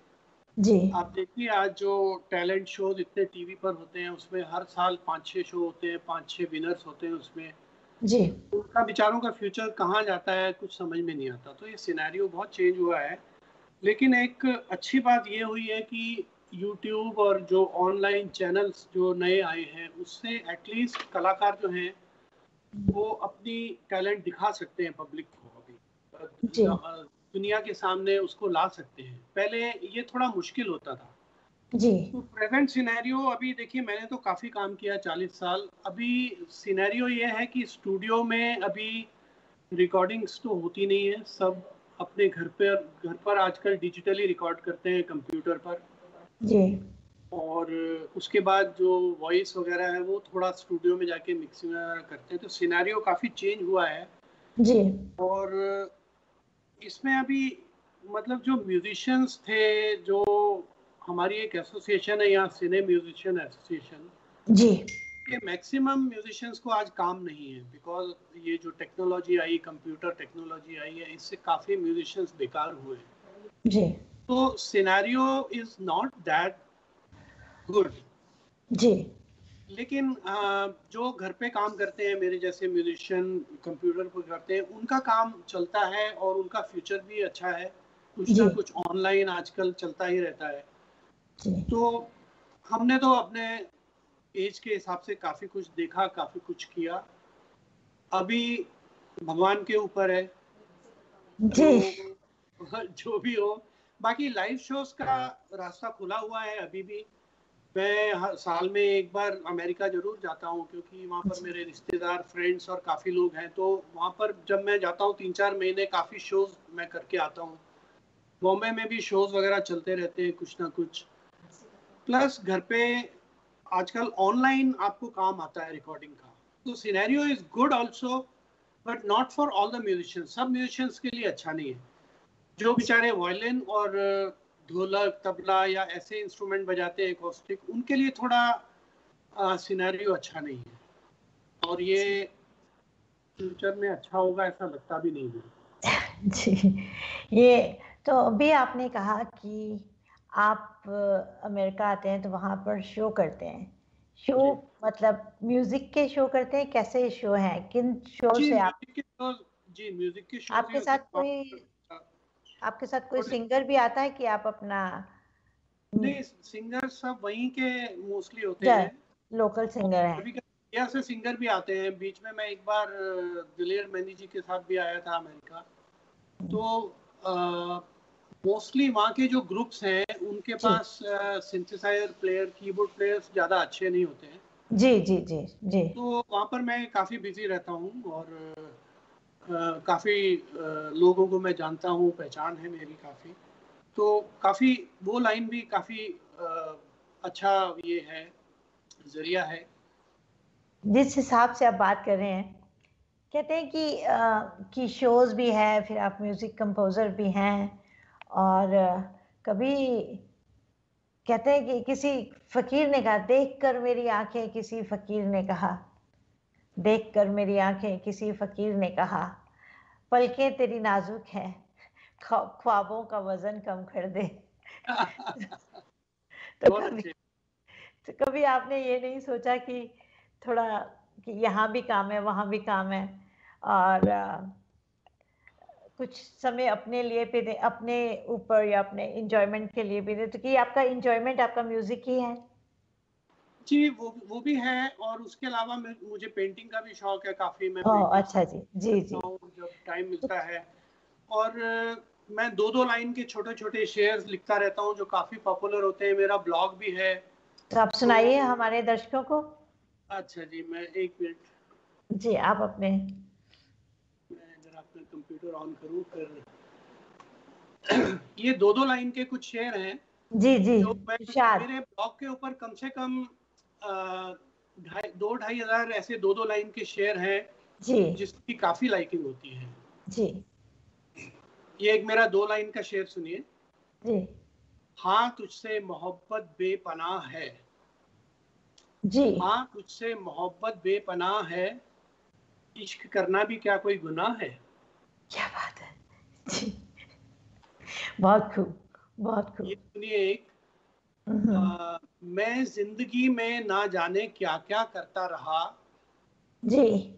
Speaker 1: जी
Speaker 2: आप देखिए आज जो टैलेंट शोज इतने टीवी पर होते हैं, उसमें हर साल 5-6 शो होते हैं, 5-6 विनर्स होते हैं उसमें।
Speaker 1: जी
Speaker 2: उनका बेचारों का फ्यूचर कहाँ जाता है कुछ समझ में नहीं आता। तो ये सिनेरियो बहुत चेंज हुआ है। लेकिन एक अच्छी बात ये हुई है कि यूट्यूब और जो ऑनलाइन चैनल्स जो नए आए हैं, उससे एटलीस्ट कलाकार जो हैं वो अपनी टैलेंट दिखा सकते हैं पब्लिक को।
Speaker 1: जी
Speaker 2: अभी दुनिया के सामने उसको ला सकते हैं। पहले ये थोड़ा मुश्किल होता था।
Speaker 1: जी
Speaker 2: तो प्रेजेंट सिनेरियो अभी देखिए, मैंने तो काफ़ी काम किया 40 साल। अभी सिनेरियो ये है कि स्टूडियो में अभी रिकॉर्डिंग्स तो होती नहीं है, सब अपने घर पर आजकल डिजिटली रिकॉर्ड करते हैं कंप्यूटर पर।
Speaker 1: जी
Speaker 2: और उसके बाद जो वॉइस वगैरह है वो थोड़ा स्टूडियो में जाके मिक्सिंग वगैरह करते हैं। तो सिनेरियो काफ़ी चेंज हुआ है।
Speaker 1: जी
Speaker 2: और इसमें अभी मतलब जो म्यूजिशियंस थे, जो हमारी एक एसोसिएशन है यहाँ, सिने म्यूजिशियन एसोसिएशन,
Speaker 1: जी
Speaker 2: ये मैक्सिमम म्यूजिशियंस को आज काम नहीं है। बिकॉज ये जो टेक्नोलॉजी आई, कंप्यूटर टेक्नोलॉजी आई है, इससे काफ़ी म्यूजिशियंस बेकार हुए हैं।
Speaker 1: जी
Speaker 2: तो scenario is not that good.
Speaker 1: जी
Speaker 2: लेकिन जो घर पे काम करते हैं मेरे जैसे म्यूजिशियन, कंप्यूटर पर करते हैं, उनका काम चलता है और उनका फ्यूचर भी अच्छा है। कुछ
Speaker 1: जी
Speaker 2: ना कुछ ऑनलाइन आजकल चलता ही रहता है।
Speaker 1: जी
Speaker 2: तो हमने तो अपने एज के हिसाब से काफ़ी कुछ देखा, काफ़ी कुछ किया। अभी भगवान के ऊपर है
Speaker 1: जी
Speaker 2: जो जो भी हो। बाकी लाइव शोज का रास्ता खुला हुआ है अभी भी। मैं हर साल में एक बार अमेरिका जरूर जाता हूँ, क्योंकि वहाँ पर मेरे रिश्तेदार, फ्रेंड्स और काफ़ी लोग हैं। तो वहाँ पर जब मैं जाता हूँ 3-4 महीने, काफ़ी शोज मैं करके आता हूँ। बॉम्बे में भी शोज वगैरह चलते रहते हैं कुछ ना कुछ। प्लस घर पे आजकल ऑनलाइन आपको काम आता है रिकॉर्डिंग का। तो scenario is good also, but not for all the musicians. सब म्यूजिशियंस के लिए अच्छा नहीं है। जो बेचारे वायलिन और ढोलक, तबला या ऐसे इंस्ट्रूमेंट बजाते हैं एकॉस्टिक, उनके लिए थोड़ा सिनेरियो अच्छा नहीं है। और ये फ्यूचर में अच्छा होगा ऐसा लगता भी नहीं है।
Speaker 1: जी ये तो अभी आपने कहा कि आप अमेरिका आते हैं तो वहाँ पर शो करते हैं। शो
Speaker 2: जी
Speaker 1: मतलब म्यूजिक के शो करते हैं, कैसे शो हैं, किन शो
Speaker 2: जी
Speaker 1: से आप
Speaker 2: म्यूजिक के शोज। जी म्यूजिक के शोज ही
Speaker 1: आपके
Speaker 2: होते
Speaker 1: साथ
Speaker 2: हैं वहाँ
Speaker 1: कोई
Speaker 2: पर।
Speaker 1: आपके साथ कोई
Speaker 2: थोड़े
Speaker 1: सिंगर भी आता है कि आप अपना
Speaker 2: नहीं, सिंगर सब वहीं के मोस्टली होते हैं।
Speaker 1: लोकल
Speaker 2: और
Speaker 1: सिंगर हैं?
Speaker 2: कभी कभी इंडिया से सिंगर भी आते हैं। बीच में मैं एक बार दिलेर मेहंदी जी के साथ भी आया था अमेरिका। तो मोस्टली वहाँ के जो ग्रुप्स हैं उनके
Speaker 1: जी
Speaker 2: पास सिंथेसाइजर प्लेयर, कीबोर्ड प्लेयर्स ज़्यादा अच्छे नहीं होते हैं।
Speaker 1: जी जी जी जी
Speaker 2: तो वहाँ पर मैं काफ़ी बिजी रहता हूँ। और काफ़ी लोगों को मैं जानता हूँ, पहचान है मेरी काफ़ी। तो काफ़ी वो लाइन भी काफ़ी अच्छा ये है, जरिया है।
Speaker 1: जिस हिसाब से आप बात कर रहे हैं, कहते हैं कि शोज भी है, फिर आप म्यूजिक कंपोजर भी हैं, और कभी कहते हैं कि किसी फकीर ने कहा, देख कर मेरी आंखें, किसी फकीर ने कहा, देख कर मेरी आंखें, किसी फकीर ने कहा, पलकें तेरी नाजुक हैं, ख्वाबों का वजन कम कर दे। तो
Speaker 2: बहुत
Speaker 1: कभी
Speaker 2: अच्छे।
Speaker 1: तो कभी आपने ये नहीं सोचा कि थोड़ा कि यहाँ भी काम है, वहाँ भी काम है, और कुछ समय अपने लिए भी दे, अपने ऊपर या अपने इंजॉयमेंट के लिए भी दे, तो कि आपका इंजॉयमेंट आपका म्यूजिक ही है?
Speaker 2: जी वो भी है। और उसके अलावा मुझे पेंटिंग का भी शौक है काफ़ी। मैं
Speaker 1: ओह
Speaker 2: पेंटिंग्स
Speaker 1: अच्छा जी जी जी।
Speaker 2: करता हूँ जब टाइम मिलता है। और मैं 2-2 लाइन के छोटे छोटे शेयर्स लिखता रहता हूँ जो काफ़ी पॉपुलर होते हैं। मेरा ब्लॉग भी है।
Speaker 1: तो आप
Speaker 2: तो
Speaker 1: सुनाइए हमारे दर्शकों को।
Speaker 2: अच्छा जी, मैं एक मिनट।
Speaker 1: जी आप अपने,
Speaker 2: मैं जरा अपना कंप्यूटर ऑन करूं फिर। ये 2-2 लाइन के कुछ शेर हैं
Speaker 1: जी जी
Speaker 2: जो मैं
Speaker 1: इरशाद।
Speaker 2: मेरे ब्लॉग के ऊपर कम से कम 2-2.5 हजार ऐसे 2-2 लाइन के शेर हैं
Speaker 1: जी
Speaker 2: जिसकी काफी लाइकिंग होती है।
Speaker 1: जी
Speaker 2: ये एक मेरा 2 लाइन का शेर सुनिए।
Speaker 1: जी
Speaker 2: हाँ तुझसे मोहब्बत बेपनाह है,
Speaker 1: जी।
Speaker 2: हाँ तुझसे मोहब्बत बेपनाह है, इश्क करना भी क्या कोई गुनाह है।
Speaker 1: क्या बात है जी, बहुत खूब, बहुत
Speaker 2: ये
Speaker 1: खूब।
Speaker 2: सुनिए एक,
Speaker 1: हम्म,
Speaker 2: मैं जिंदगी में ना जाने क्या क्या करता रहा,
Speaker 1: जी।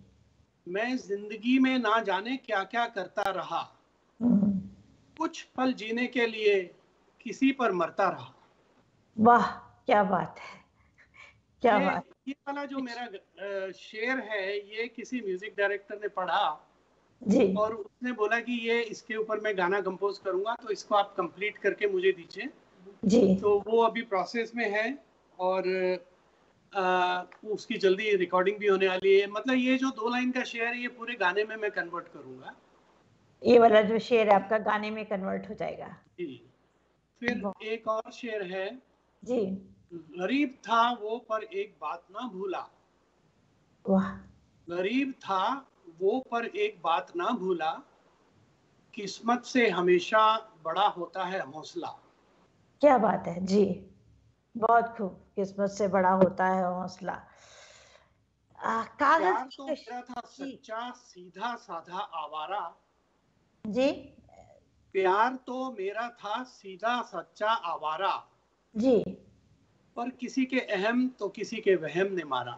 Speaker 2: मैं जिंदगी में ना जाने क्या क्या करता रहा,
Speaker 1: हम्म,
Speaker 2: कुछ पल जीने के लिए किसी पर मरता रहा।
Speaker 1: वाह, क्या बात है, क्या
Speaker 2: ये
Speaker 1: बात।
Speaker 2: ये वाला जो मेरा शेर है ये किसी म्यूजिक डायरेक्टर ने पढ़ा
Speaker 1: जी
Speaker 2: और उसने बोला कि ये इसके ऊपर मैं गाना कंपोज करूंगा तो इसको आप कंप्लीट करके मुझे दीजिए।
Speaker 1: जी।
Speaker 2: तो वो अभी प्रोसेस में है और उसकी जल्दी रिकॉर्डिंग भी होने वाली है। मतलब ये जो 2 लाइन का शेर है ये पूरे गाने में मैं कन्वर्ट करूंगा।
Speaker 1: ये वाला जो शेर है आपका गाने में कन्वर्ट हो जाएगा।
Speaker 2: जी। फिर
Speaker 1: बहुत।
Speaker 2: एक और शेर है,
Speaker 1: जी।
Speaker 2: गरीब था वो पर एक बात ना भूला,
Speaker 1: वाह।
Speaker 2: गरीब था वो पर एक बात ना भूला, किस्मत से हमेशा बड़ा होता है हौसला।
Speaker 1: क्या बात है जी, बहुत खूब। किस्मत से बड़ा होता है हौसला। कागज
Speaker 2: प्यार
Speaker 1: की
Speaker 2: तो
Speaker 1: कश।
Speaker 2: मेरा था
Speaker 1: जी
Speaker 2: सच्चा सीधा साधा आवारा,
Speaker 1: जी
Speaker 2: प्यार तो मेरा था सीधा सच्चा आवारा,
Speaker 1: जी।
Speaker 2: पर किसी के अहम तो किसी के वहम ने मारा।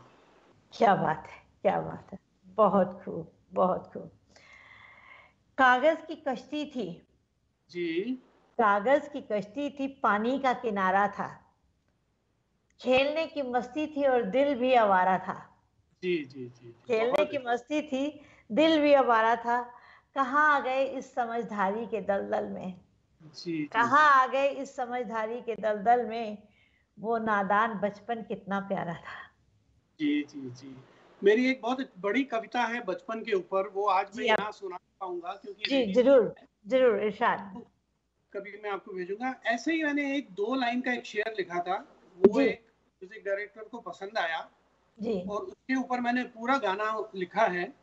Speaker 1: क्या बात है, क्या बात है, बहुत खूब, बहुत खूब। कागज की कश्ती थी,
Speaker 2: जी
Speaker 1: कागज की कश्ती थी, पानी का किनारा था, खेलने की मस्ती थी और दिल भी आवारा था।
Speaker 2: जी जी जी जी
Speaker 1: खेलने
Speaker 2: बहुत
Speaker 1: की
Speaker 2: अच्छी।
Speaker 1: मस्ती थी, दिल भी आवारा था। कहाँ आ गए इस समझदारी के दलदल में,
Speaker 2: जी जी
Speaker 1: कहाँ
Speaker 2: जी
Speaker 1: आ गए इस समझदारी के दलदल में, वो नादान बचपन कितना प्यारा था।
Speaker 2: जी जी जी। मेरी एक बहुत बड़ी कविता है बचपन के ऊपर, वो आज मैं
Speaker 1: जी आप,
Speaker 2: यहाँ सुना पाऊंगा क्योंकि
Speaker 1: जी
Speaker 2: रेडी नहीं
Speaker 1: जरूर,
Speaker 2: है।
Speaker 1: जरूर इरशाद।
Speaker 2: तो कभी मैं आपको भेजूंगा। ऐसे ही मैंने एक 2 लाइन का एक शेर लिखा था, वो
Speaker 1: जी
Speaker 2: एक म्यूजिक डायरेक्टर को पसंद आया
Speaker 1: जी।
Speaker 2: और उसके ऊपर मैंने पूरा गाना लिखा है।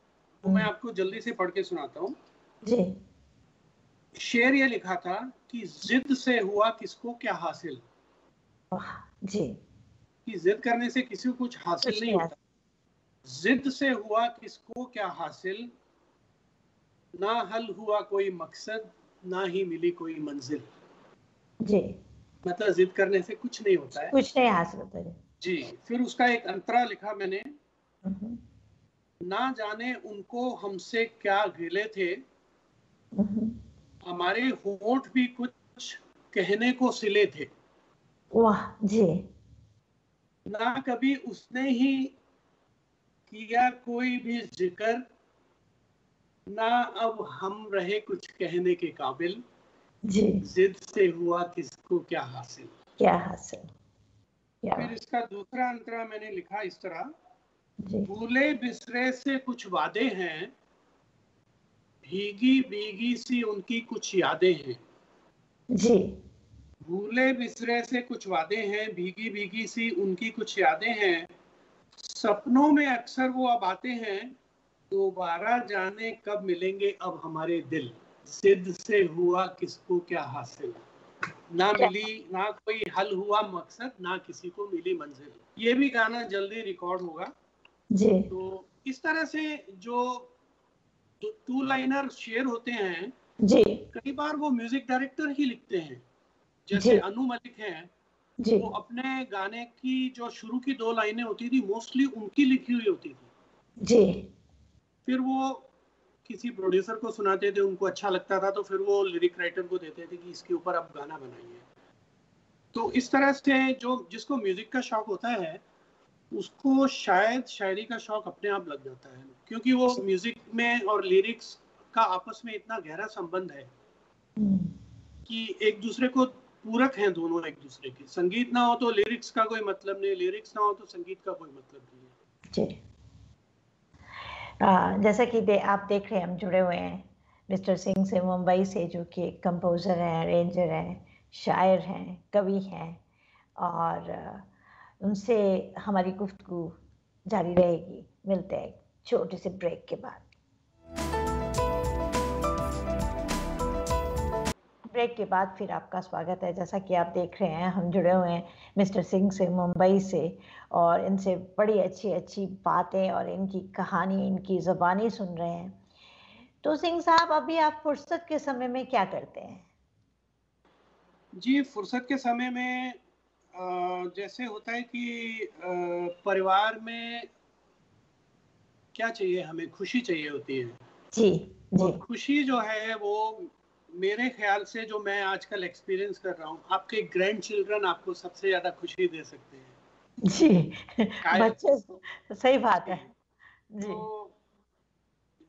Speaker 2: वो मैं आपको जल्दी से पढ़ के सुनाता हूँ।
Speaker 1: जी।
Speaker 2: शेर ये लिखा था कि जिद से हुआ किसको क्या हासिल,
Speaker 1: वाह। जी।
Speaker 2: कि जिद करने से किसी को कुछ हासिल
Speaker 1: कुछ
Speaker 2: नहीं
Speaker 1: नहीं
Speaker 2: होता, जिद से हुआ किसको क्या हासिल, ना हल हुआ कोई मकसद, ना ही मिली कोई मंजिल।
Speaker 1: जी।
Speaker 2: मतलब जिद करने से कुछ नहीं होता है।
Speaker 1: कुछ नहीं हासिल होता जी।
Speaker 2: जी। फिर उसका एक अंतरा लिखा मैंने,
Speaker 1: हम्म,
Speaker 2: ना जाने उनको हमसे क्या गिले थे,
Speaker 1: हम्म।
Speaker 2: हमारे होंठ भी कुछ कहने को सिले थे,
Speaker 1: वाह जी।
Speaker 2: ना कभी उसने ही किया कोई भी जिक्र, ना अब हम रहे कुछ कहने के काबिल,
Speaker 1: जी।
Speaker 2: जिद से हुआ किसको क्या हासिल।
Speaker 1: क्या हासिल, क्या
Speaker 2: फिर
Speaker 1: बात।
Speaker 2: इसका दूसरा अंतरा मैंने लिखा इस तरह,
Speaker 1: जी
Speaker 2: भूले बिसरे से कुछ वादे हैं, भीगी भीगी सी उनकी कुछ यादें हैं,
Speaker 1: जी
Speaker 2: भूले बिसरे से कुछ वादे हैं, भीगी भीगी सी उनकी कुछ यादें हैं, सपनों में अक्सर वो अब आते हैं, दोबारा जाने कब मिलेंगे अब हमारे दिल, जिद से हुआ किसको क्या हासिल, ना
Speaker 1: क्या।
Speaker 2: मिली ना कोई हल हुआ मकसद, ना किसी को मिली मंजिल। ये भी गाना जल्दी रिकॉर्ड होगा।
Speaker 1: जी
Speaker 2: तो इस तरह से जो 2 लाइनर शेर होते हैं,
Speaker 1: जी
Speaker 2: कई बार वो म्यूजिक डायरेक्टर ही लिखते हैं। जैसे
Speaker 1: जी
Speaker 2: अनु मलिक हैं,
Speaker 1: जी
Speaker 2: वो अपने गाने की जो शुरू की 2 लाइनें होती थी मोस्टली उनकी लिखी हुई होती थी,
Speaker 1: जी।
Speaker 2: फिर वो किसी प्रोड्यूसर को सुनाते थे, उनको अच्छा लगता था तो फिर वो लिरिक राइटर को देते थे कि इसके ऊपर आप गाना बनाइए। तो इस तरह से जो जिसको म्यूजिक का शौक होता है उसको शायद शायरी का शौक अपने आप लग जाता है, क्योंकि वो म्यूजिक में और लिरिक्स का आपस में इतना गहरा संबंध है
Speaker 1: हम्म,
Speaker 2: कि एक दूसरे को पूरक हैं दोनों एक दूसरे के। संगीत ना हो तो लिरिक्स का कोई मतलब नहीं, लिरिक्स ना हो तो संगीत का कोई मतलब नहीं है।
Speaker 1: जी। जैसा कि आप देख रहे हैं, हम जुड़े हुए हैं मिस्टर सिंह से, मुंबई से, जो कि एक कंपोज़र हैं, अरेंजर हैं, शायर हैं, कवि हैं, और उनसे हमारी गुफ्तगू जारी रहेगी। मिलते हैं छोटे से ब्रेक के बाद। ब्रेक के बाद फिर आपका स्वागत है। जैसा कि आप देख रहे हैं, हम जुड़े हुए हैं मिस्टर सिंह से, मुंबई से, और इनसे बड़ी अच्छी अच्छी बातें और इनकी कहानी, इनकी ज़बानी सुन रहे हैं। तो सिंह साहब, अभी आप फुर्सत के समय में क्या करते हैं?
Speaker 2: जी, फुर्सत के समय में जैसे होता है कि परिवार में क्या चाहिए, हमें खुशी चाहिए होती है।
Speaker 1: जी जी।
Speaker 2: और खुशी जो है वो मेरे ख्याल से जो मैं आजकल एक्सपीरियंस कर रहा हूँ, आपके ग्रैंड चिल्ड्रन आपको सबसे ज़्यादा खुशी दे सकते हैं
Speaker 1: जी
Speaker 2: शायद।
Speaker 1: बच्चे, सही बात है।
Speaker 2: जी,
Speaker 1: जी
Speaker 2: तो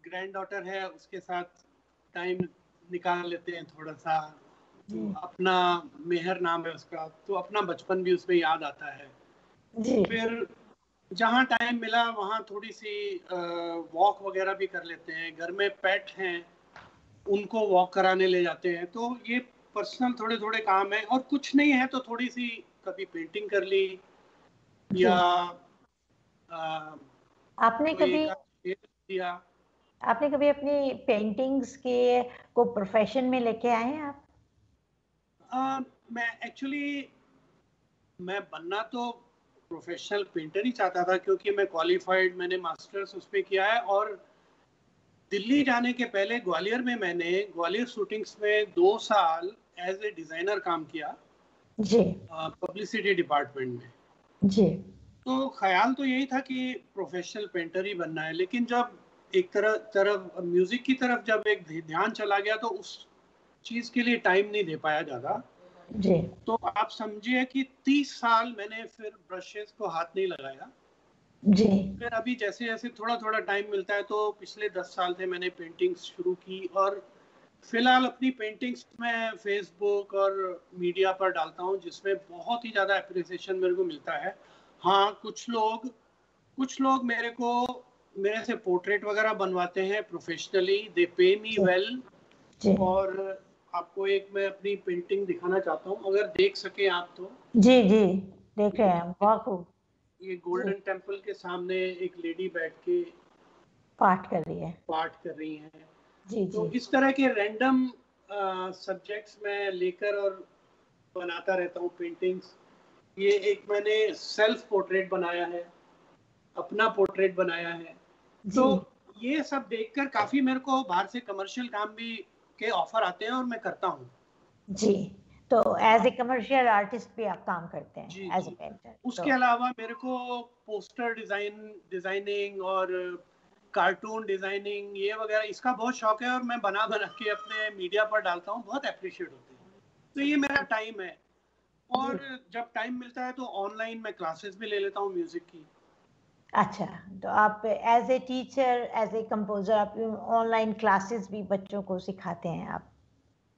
Speaker 2: ग्रैंड डॉटर है, उसके साथ टाइम निकाल लेते हैं थोड़ा सा, तो
Speaker 1: जी
Speaker 2: अपना मेहर नाम है उसका, तो अपना बचपन भी उसमें याद आता है।
Speaker 1: जी
Speaker 2: फिर जहाँ टाइम मिला वहाँ थोड़ी सी वॉक वगैरह भी कर लेते हैं। घर में पेट हैं, उनको वॉक कराने ले जाते हैं। तो ये पर्सनल थोड़े थोड़े काम है, और कुछ नहीं है तो थोड़ी सी कभी पेंटिंग कर ली, या
Speaker 1: जी।
Speaker 2: आ,
Speaker 1: आपने
Speaker 2: कोई
Speaker 1: कभी
Speaker 2: एक आध शेर दिया।
Speaker 1: आपने कभी अपनी पेंटिंग्स के को प्रोफेशन में लेके आए हैं आप?
Speaker 2: मैं एक्चुअली मैं बनना तो प्रोफेशनल पेंटर ही चाहता था, क्योंकि मैं क्वालिफाइड, मैंने मास्टर्स उसमें किया है। और दिल्ली जाने के पहले ग्वालियर में मैंने ग्वालियर शूटिंग्स में 2 साल एज ए डिज़ाइनर काम किया,
Speaker 1: जी
Speaker 2: पब्लिसिटी डिपार्टमेंट में।
Speaker 1: जी
Speaker 2: तो ख्याल तो यही था कि प्रोफेशनल पेंटर ही बनना है, लेकिन जब एक तरफ म्यूजिक की तरफ जब एक ध्यान चला गया, तो उस चीज़ के लिए टाइम नहीं दे पाया ज़्यादा।
Speaker 1: जी
Speaker 2: तो आप समझिए कि 30 साल मैंने फिर ब्रशेस को हाथ नहीं लगाया।
Speaker 1: जी
Speaker 2: फिर अभी जैसे जैसे थोड़ा थोड़ा टाइम मिलता है, तो पिछले 10 साल से मैंने पेंटिंग्स शुरू की, और फिलहाल अपनी पेंटिंग्स मैं फेसबुक और मीडिया पर डालता हूँ, जिसमें बहुत ही ज़्यादा अप्रिसिएशन मेरे को मिलता है। हाँ, कुछ लोग मेरे से पोर्ट्रेट वगैरह बनवाते हैं प्रोफेशनली, दे पे मी
Speaker 1: जी
Speaker 2: वेल।
Speaker 1: जी
Speaker 2: और आपको एक मैं अपनी पेंटिंग दिखाना चाहता हूँ, अगर देख सके आप तो।
Speaker 1: जी जी, देख रहे
Speaker 2: ये
Speaker 1: हैं हम, बहुत खूब।
Speaker 2: ये
Speaker 1: जी,
Speaker 2: गोल्डन टेम्पल के सामने एक लेडी बैठ के
Speaker 1: पाठ कर रही है।
Speaker 2: पाठ कर रही हैं।
Speaker 1: जी
Speaker 2: तो
Speaker 1: जी
Speaker 2: इस तरह के रैंडम सब्जेक्ट्स में लेकर और बनाता रहता हूँ पेंटिंग्स। ये एक मैंने सेल्फ पोर्ट्रेट बनाया है, अपना पोर्ट्रेट बनाया है।
Speaker 1: जी
Speaker 2: तो ये सब देखकर काफी मेरे को बाहर से कमर्शियल काम भी के ऑफर आते हैं, और मैं करता हूँ।
Speaker 1: जी। तो एज ए कमर्शियल आर्टिस्ट भी आप काम करते
Speaker 2: जी
Speaker 1: हैं, एज ए
Speaker 2: जी।
Speaker 1: पेंटर?
Speaker 2: उसके
Speaker 1: तो
Speaker 2: अलावा मेरे को पोस्टर डिजाइनिंग और कार्टून डिजाइनिंग ये वगैरह, इसका बहुत शौक है, और मैं बना बना के अपने मीडिया पर डालता हूँ, बहुत अप्रिशिएट होते हैं। तो ये मेरा टाइम है।
Speaker 1: जी,
Speaker 2: और जब टाइम मिलता है तो ऑनलाइन मैं क्लासेस भी ले लेता हूँ म्यूजिक की।
Speaker 1: अच्छा। तो आप as a teacher, as a composer, आप ऑनलाइन क्लासेस भी बच्चों को सिखाते हैं आप?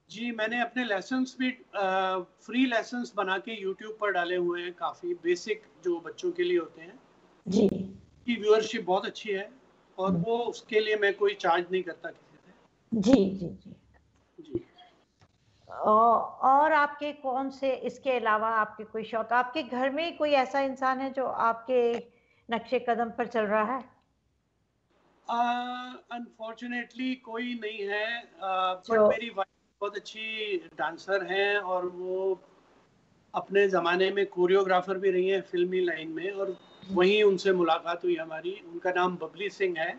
Speaker 2: जी, मैंने अपने लेसन्स भी फ्री लेसन्स बना के यूट्यूब पर डाले हुए हैं, काफ़ी बेसिक जो बच्चों के लिए होते हैं।
Speaker 1: जी
Speaker 2: की व्यूअरशिप बहुत अच्छी है, और वो उसके लिए मैं कोई चार्ज नहीं करता किसी
Speaker 1: जी जी जी।
Speaker 2: से। जी।
Speaker 1: और आपके कौन से, इसके अलावा आपके कोई शौक, आपके घर में कोई ऐसा इंसान है जो आपके नक्शे कदम पर चल रहा है?
Speaker 2: अनफॉर्चुनेटली कोई नहीं है,
Speaker 1: जो
Speaker 2: बट मेरी वाइफ बहुत अच्छी डांसर हैं, और वो अपने ज़माने में कोरियोग्राफर भी रही हैं फिल्मी लाइन में, और वहीं उनसे मुलाकात हुई हमारी। उनका नाम बबली सिंह है,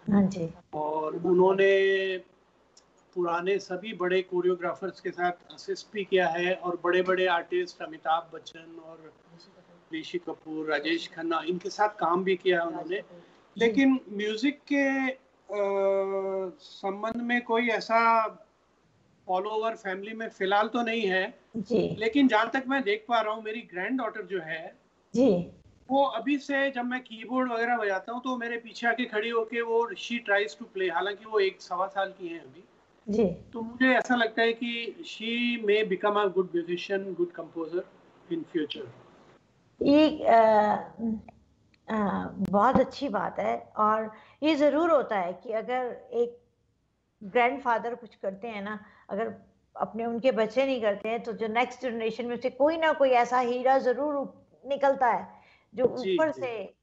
Speaker 1: हाँ जी
Speaker 2: और उन्होंने पुराने सभी बड़े कोरियोग्राफर्स के साथ असिस्ट भी किया है, और बड़े बड़े आर्टिस्ट अमिताभ बच्चन और ऋषि कपूर, राजेश खन्ना, इनके साथ काम भी किया उन्होंने।
Speaker 1: जी
Speaker 2: लेकिन म्यूजिक के संबंध में कोई ऐसा फॉलोवर फैमिली में फिलहाल तो नहीं है।
Speaker 1: जी
Speaker 2: लेकिन जहाँ तक मैं देख पा रहा हूँ, मेरी ग्रैंड डॉटर जो है,
Speaker 1: जी
Speaker 2: वो अभी से जब मैं कीबोर्ड वगैरह बजाता हूँ, तो मेरे पीछे आके खड़ी होके वो शी ट्राइज टू प्ले, हालांकि वो 1 सवा साल की है अभी।
Speaker 1: जी।
Speaker 2: तो मुझे ऐसा लगता है कि she may become a good musician, good composer in future.
Speaker 1: ये बहुत अच्छी बात है। और ये ज़रूर होता है कि अगर एक ग्रैंडफादर कुछ करते हैं ना, अगर अपने उनके बच्चे नहीं करते हैं, तो जो नेक्स्ट जनरेशन में से कोई ना कोई ऐसा हीरा ज़रूर निकलता है, जो
Speaker 2: जी
Speaker 1: ऊपर
Speaker 2: जी
Speaker 1: से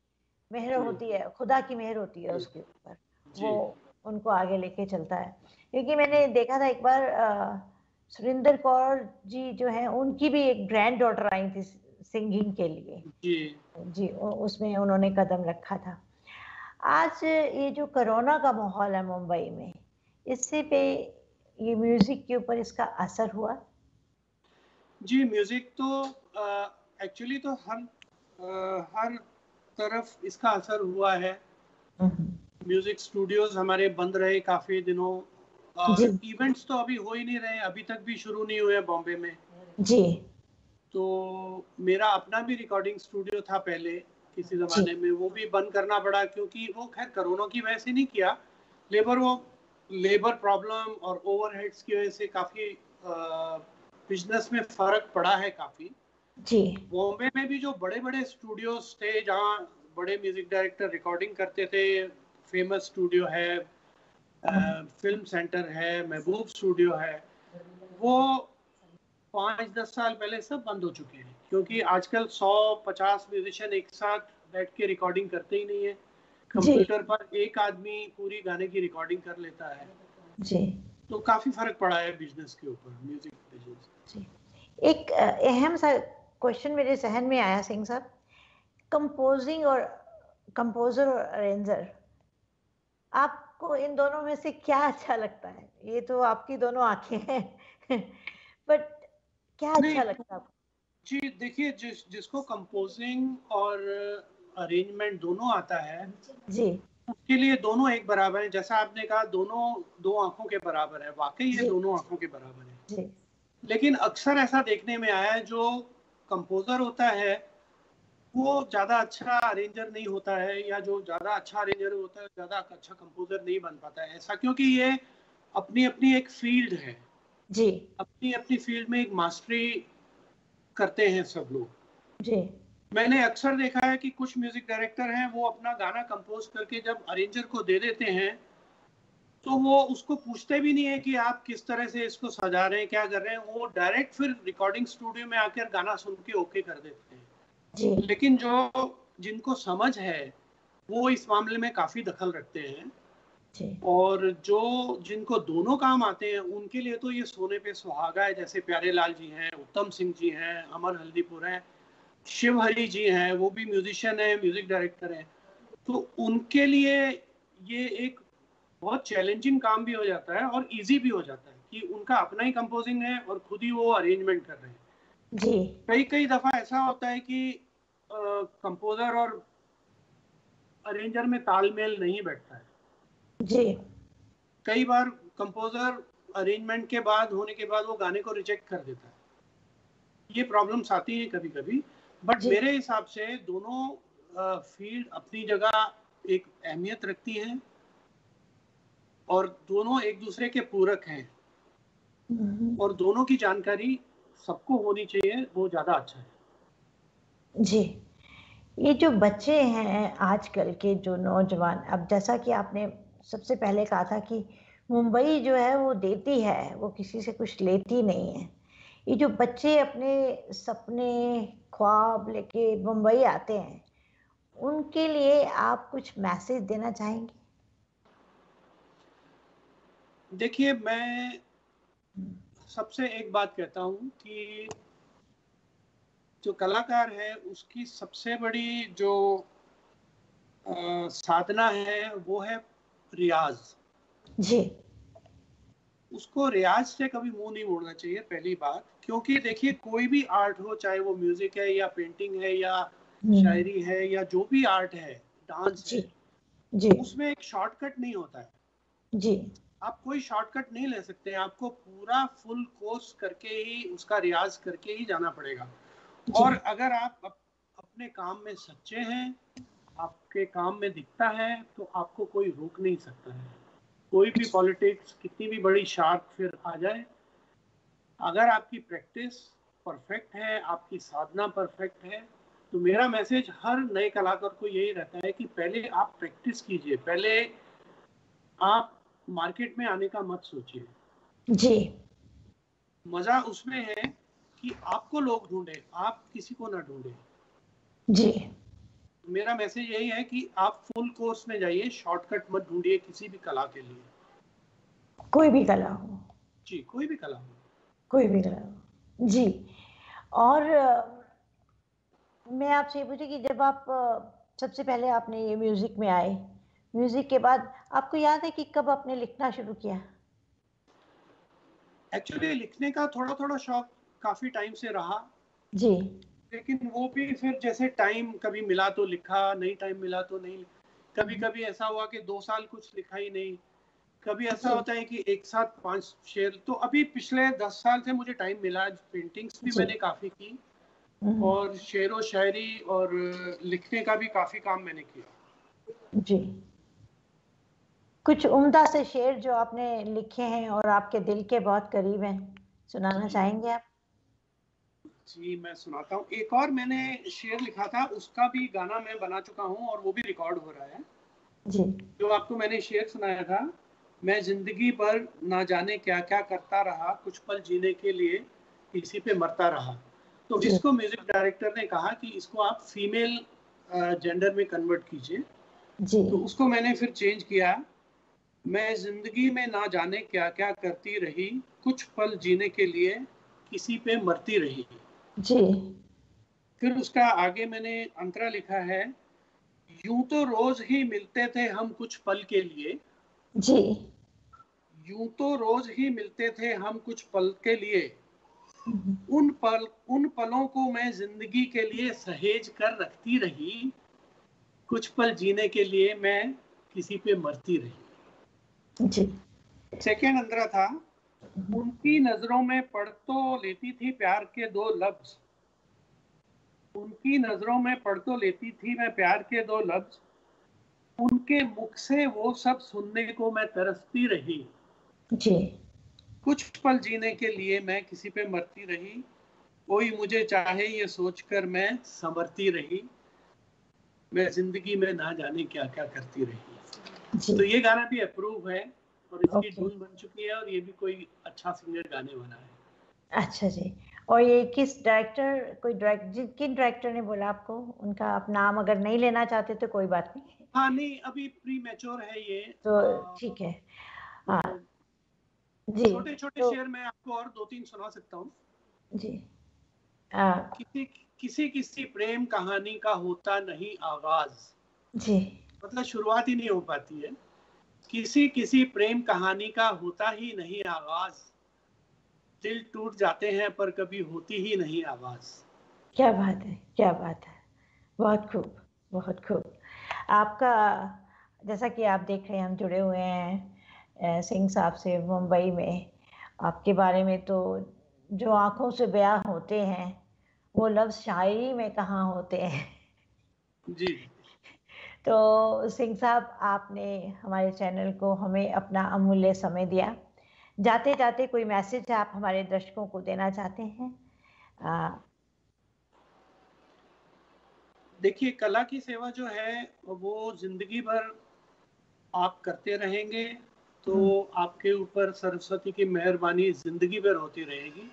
Speaker 1: मेहर
Speaker 2: जी
Speaker 1: होती है, खुदा की मेहर होती है
Speaker 2: जी
Speaker 1: उसके ऊपर,
Speaker 2: जी
Speaker 1: वो उनको आगे लेके चलता है। क्योंकि मैंने देखा था एक बार सुरिंदर कौर जी जो है, उनकी भी एक ग्रैंड डॉटर आई थी सिंगिंग के लिए।
Speaker 2: जी।
Speaker 1: जी, उसमें उन्होंने कदम रखा था। आज ये जो कोरोना का माहौल है मुंबई में, इससे पे ये म्यूजिक के ऊपर इसका असर हुआ?
Speaker 2: जी म्यूजिक तो एक्चुअली तो हर तरफ इसका असर हुआ है। म्यूजिक स्टूडियोज हमारे बंद रहे काफी दिनों,
Speaker 1: जी
Speaker 2: और इवेंट्स तो अभी हो ही नहीं रहे, अभी तक भी शुरू नहीं हुए बॉम्बे में।
Speaker 1: जी
Speaker 2: तो मेरा अपना भी रिकॉर्डिंग स्टूडियो था पहले किसी
Speaker 1: जी
Speaker 2: ज़माने में, वो भी बंद करना पड़ा, क्योंकि वो खैर कोरोना की वजह से नहीं किया, लेबर प्रॉब्लम और ओवरहेड्स की वजह से काफ़ी बिजनेस में फ़र्क पड़ा है काफ़ी।
Speaker 1: जी
Speaker 2: बॉम्बे में भी जो बड़े बड़े स्टूडियोज थे जहाँ बड़े म्यूजिक डायरेक्टर रिकॉर्डिंग करते थे, फेमस स्टूडियो है, फिल्म सेंटर है, महबूब स्टूडियो है, वो 5-10 साल पहले सब बंद हो चुके हैं, क्योंकि आजकल 100-50 म्यूजिशियन एक साथ बैठ के रिकॉर्डिंग करते ही नहीं है।
Speaker 1: जी
Speaker 2: कंप्यूटर पर एक आदमी पूरी गाने की रिकॉर्डिंग कर लेता है।
Speaker 1: जी
Speaker 2: तो काफी फर्क पड़ा है बिजनेस के ऊपर, म्यूजिक बिजनेस।
Speaker 1: जी। एक अहम सा क्वेश्चन मेरे जहन में आया सिंह साहब, कंपोजिंग और कंपोजर और अरेंजर, आपको इन दोनों में से क्या अच्छा लगता है? ये तो आपकी दोनों आंखें हैं बट क्या
Speaker 2: नहीं
Speaker 1: अच्छा लगता है आपको?
Speaker 2: जी, देखिए जिसको कंपोजिंग और अरेंजमेंट दोनों आता है,
Speaker 1: जी
Speaker 2: उसके लिए दोनों एक बराबर है। जैसा आपने कहा, दोनों दो आंखों के बराबर है, वाकई ये
Speaker 1: जी
Speaker 2: दोनों आंखों के बराबर है।
Speaker 1: जी
Speaker 2: लेकिन अक्सर ऐसा देखने में आया है, जो कंपोजर होता है वो ज़्यादा अच्छा अरेंजर नहीं होता है, या जो ज़्यादा अच्छा अरेंजर होता है ज़्यादा अच्छा कंपोजर नहीं बन पाता है। ऐसा क्योंकि ये अपनी अपनी एक फील्ड है,
Speaker 1: जी
Speaker 2: अपनी अपनी फील्ड में एक मास्टरी करते हैं सब लोग।
Speaker 1: जी
Speaker 2: मैंने अक्सर देखा है कि कुछ म्यूजिक डायरेक्टर हैं, वो अपना गाना कंपोज करके जब अरेंजर को दे देते हैं, तो वो उसको पूछते भी नहीं है कि आप किस तरह से इसको सजा रहे हैं, क्या कर रहे हैं, वो डायरेक्ट फिर रिकॉर्डिंग स्टूडियो में आकर गाना सुन के ओके कर देते हैं।
Speaker 1: जी
Speaker 2: लेकिन जो जिनको समझ है वो इस मामले में काफी दखल रखते हैं,
Speaker 1: जी
Speaker 2: और जो जिनको दोनों काम आते हैं उनके लिए तो ये सोने पे सुहागा है। जैसे प्यारे लाल जी हैं, उत्तम सिंह जी हैं, अमर हल्दीपुर हैं, शिव हरी जी हैं, वो भी म्यूजिशियन है, म्यूजिक डायरेक्टर हैं। तो उनके लिए ये एक बहुत चैलेंजिंग काम भी हो जाता है और इजी भी हो जाता है कि उनका अपना ही कंपोजिंग है और खुद ही वो अरेंजमेंट कर रहे हैं।
Speaker 1: जी
Speaker 2: कई कई दफा ऐसा होता है कि कंपोजर और अरेंजर में तालमेल नहीं बैठता है।
Speaker 1: जी
Speaker 2: कई बार कंपोजर अरेंजमेंट के बाद होने के बाद वो गाने को रिजेक्ट कर देता है। ये प्रॉब्लम्स आती हैं कभी कभी, बट
Speaker 1: जी
Speaker 2: मेरे हिसाब से दोनों फील्ड अपनी जगह एक अहमियत रखती हैं, और दोनों एक दूसरे के पूरक हैं,
Speaker 1: हम्म,
Speaker 2: और दोनों की जानकारी सबको होनी चाहिए, वो ज़्यादा अच्छा है।
Speaker 1: जी। ये जो बच्चे हैं आजकल के जो नौजवान, अब जैसा कि आपने सबसे पहले कहा था कि मुंबई जो है वो देती है, वो किसी से कुछ लेती नहीं है। ये जो बच्चे अपने सपने ख्वाब लेके मुंबई आते हैं, उनके लिए आप कुछ मैसेज देना चाहेंगे?
Speaker 2: देखिए, मैं सबसे एक बात कहता हूँ कि जो कलाकार है उसकी सबसे बड़ी जो साधना है वो है रियाज।
Speaker 1: जी
Speaker 2: उसको रियाज से कभी मुंह नहीं मोड़ना चाहिए, पहली बात। क्योंकि देखिए, कोई भी आर्ट हो, चाहे वो म्यूजिक है या पेंटिंग है या
Speaker 1: हम्म,
Speaker 2: शायरी है या जो भी आर्ट है, डांस
Speaker 1: जी
Speaker 2: है,
Speaker 1: जी
Speaker 2: उसमें एक शॉर्टकट नहीं होता है।
Speaker 1: जी
Speaker 2: आप कोई शॉर्टकट नहीं ले सकते हैं, आपको पूरा फुल कोर्स करके ही, उसका रियाज करके ही जाना पड़ेगा।
Speaker 1: जी
Speaker 2: और अगर आप अपने काम में सच्चे हैं, आपके काम में दिखता है, तो आपको कोई रोक नहीं सकता है। कोई भी पॉलिटिक्स कितनी भी बड़ी शार्क फिर आ जाए, अगर आपकी प्रैक्टिस परफेक्ट है, आपकी साधना परफेक्ट है, तो मेरा मैसेज हर नए कलाकार को यही रहता है कि पहले आप प्रैक्टिस कीजिए, पहले आप मार्केट में आने का मत सोचिए।
Speaker 1: जी
Speaker 2: मजा उसमें है कि आपको लोग ढूंढे, आप किसी को ना ढूंढे।
Speaker 1: जी
Speaker 2: मेरा मैसेज यही है कि आप फुल कोर्स में जाइए, शॉर्टकट मत ढूंढिए किसी भी कला के लिए।
Speaker 1: कोई भी कला हो,
Speaker 2: जी, कोई भी कला हो।
Speaker 1: कोई भी कला हो जी। और मैं आपसे ये पूछी कि जब आप सबसे पहले आपने ये म्यूजिक में आए, म्यूजिक के बाद आपको याद है कि कब आपने लिखना शुरू किया?
Speaker 2: एक्चुअली लिखने का थोड़ा थोड़ा शौक काफी टाइम से रहा,
Speaker 1: जी
Speaker 2: लेकिन वो भी फिर जैसे टाइम कभी मिला तो लिखा, नहीं टाइम मिला तो नहीं। कभी कभी ऐसा हुआ कि 2 साल कुछ लिखा ही नहीं। कभी ऐसा
Speaker 1: जी
Speaker 2: होता है कि एक साथ 5 शेर। तो अभी पिछले 10 साल से मुझे टाइम मिला, पेंटिंग्स भी
Speaker 1: जी
Speaker 2: मैंने काफी की
Speaker 1: हम्म,
Speaker 2: और शेर व शायरी और लिखने का भी काफी काम मैंने किया।
Speaker 1: जी कुछ उम्दा से शेर जो आपने लिखे हैं और आपके दिल के बहुत करीब हैं, सुनाना
Speaker 2: जी
Speaker 1: चाहेंगे आप?
Speaker 2: जी, मैं सुनाता हूँ। एक और मैंने शेर लिखा था, उसका भी गाना मैं बना चुका हूँ और वो भी रिकॉर्ड हो रहा है।
Speaker 1: जी
Speaker 2: जो आपको मैंने शेर सुनाया था, मैं जिंदगी भर ना जाने क्या क्या करता रहा, कुछ पल जीने के लिए किसी पे मरता रहा। तो
Speaker 1: जी
Speaker 2: इसको म्यूजिक डायरेक्टर ने कहा कि इसको आप फीमेल जेंडर में कन्वर्ट कीजिए।
Speaker 1: जी
Speaker 2: तो उसको मैंने फिर चेंज किया। मैं जिंदगी में ना जाने क्या क्या करती रही, कुछ पल जीने के लिए किसी पे मरती रही।
Speaker 1: जी
Speaker 2: फिर उसका आगे मैंने अंतरा लिखा है, यूं तो रोज ही मिलते थे हम कुछ पल के लिए,
Speaker 1: जी
Speaker 2: यूं तो रोज ही मिलते थे हम कुछ पल के लिए,
Speaker 1: हम्म,
Speaker 2: उन पलों को मैं जिंदगी के लिए सहेज कर रखती रही, कुछ पल जीने के लिए मैं किसी पे मरती रही।
Speaker 1: जी
Speaker 2: सेकेंड अंतरा था, उनकी नजरों में पढ़ तो लेती थी प्यार के 2 लफ्ज, उनकी नजरों में पढ़ तो लेती थी मैं प्यार के 2 लफ्ज, उनके मुख से वो सब सुनने को मैं तरसती रही,
Speaker 1: जी
Speaker 2: कुछ पल जीने के लिए मैं किसी पे मरती रही, कोई मुझे चाहे ये सोचकर मैं संवरती रही, मैं जिंदगी में ना जाने क्या क्या करती रही।
Speaker 1: जी
Speaker 2: तो ये गाना भी अप्रूव है और इसकी
Speaker 1: ओके
Speaker 2: धुन बन चुकी है और ये भी कोई अच्छा सिंगर गाने वाला है।
Speaker 1: अच्छा जी। और ये किस डायरेक्टर, कोई किन डायरेक्टर ने बोला आपको? उनका आप नाम अगर नहीं लेना चाहते तो कोई बात नहीं,
Speaker 2: हाँ नहीं, अभी प्री मैच्योर है ये।
Speaker 1: तो ठीक है। हाँ
Speaker 2: तो
Speaker 1: जी।
Speaker 2: छोटे छोटे
Speaker 1: तो
Speaker 2: शेर मैं आपको और 2-3 सुना सकता हूँ।
Speaker 1: जी
Speaker 2: किसी किसी किसी प्रेम कहानी का होता नहीं आगाज,
Speaker 1: जी
Speaker 2: मतलब शुरुआत ही नहीं हो पाती है। किसी किसी प्रेम कहानी का होता ही नहीं आगाज, दिल टूट जाते हैं पर कभी होती ही नहीं आवाज।
Speaker 1: क्या बात है, क्या बात है। बहुत खूब, बहुत खूब। आपका, जैसा कि आप देख रहे हैं हम जुड़े हुए हैं सिंह साहब से मुंबई में। आपके बारे में तो जो आंखों से बयां होते हैं वो लफ्ज़ शायरी में कहाँ होते हैं।
Speaker 2: जी
Speaker 1: तो सिंह साहब, आपने हमारे चैनल को, हमें अपना अमूल्य समय दिया। जाते जाते कोई मैसेज आप हमारे दर्शकों को देना चाहते हैं?
Speaker 2: देखिए, कला की सेवा जो है वो जिंदगी भर आप करते रहेंगे तो
Speaker 1: हम्म,
Speaker 2: आपके ऊपर सरस्वती की मेहरबानी जिंदगी भर होती रहेगी।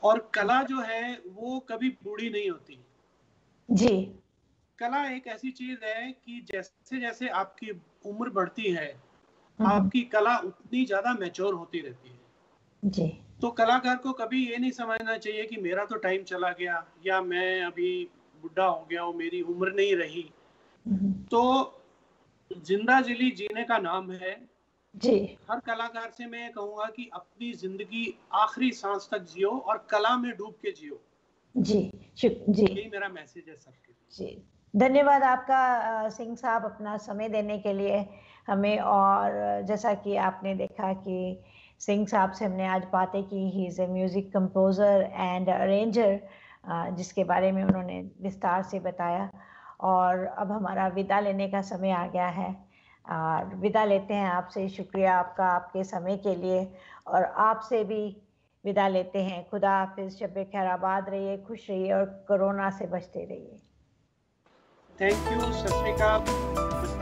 Speaker 2: और कला जो है वो कभी बूढ़ी नहीं होती।
Speaker 1: जी
Speaker 2: कला एक ऐसी चीज है कि जैसे जैसे आपकी उम्र बढ़ती है,
Speaker 1: हम्म,
Speaker 2: आपकी कला उतनी ज्यादा मैच्योर होती रहती है।
Speaker 1: जी
Speaker 2: तो कलाकार को कभी ये नहीं समझना चाहिए कि मेरा तो टाइम चला गया या मैं अभी बुढ़ा हो गया हूँ, मेरी उम्र नहीं रही।
Speaker 1: हम्म,
Speaker 2: तो जिंदा जिली जीने का नाम है।
Speaker 1: जी
Speaker 2: हर कलाकार से मैं कहूंगा कि अपनी जिंदगी आखिरी सांस तक जियो और कला में डूब के जियो।
Speaker 1: जी जी
Speaker 2: यही मेरा मैसेज है सबके लिए।
Speaker 1: जी। धन्यवाद आपका सिंह साहब, अपना समय देने के लिए हमें। और जैसा कि आपने देखा कि सिंह साहब से हमने आज बातें की। He is a music composer and arranger, जिसके बारे में उन्होंने विस्तार से बताया। और अब हमारा विदा लेने का समय आ गया है। विदा लेते हैं आपसे। शुक्रिया आपका, आपके समय के लिए। और आपसे भी विदा लेते हैं। खुदा हाफिज, शब खैर, आबाद रहिए, खुश रहिए और कोरोना से बचते रहिए।
Speaker 2: थैंक यू, सत श्री अकाल।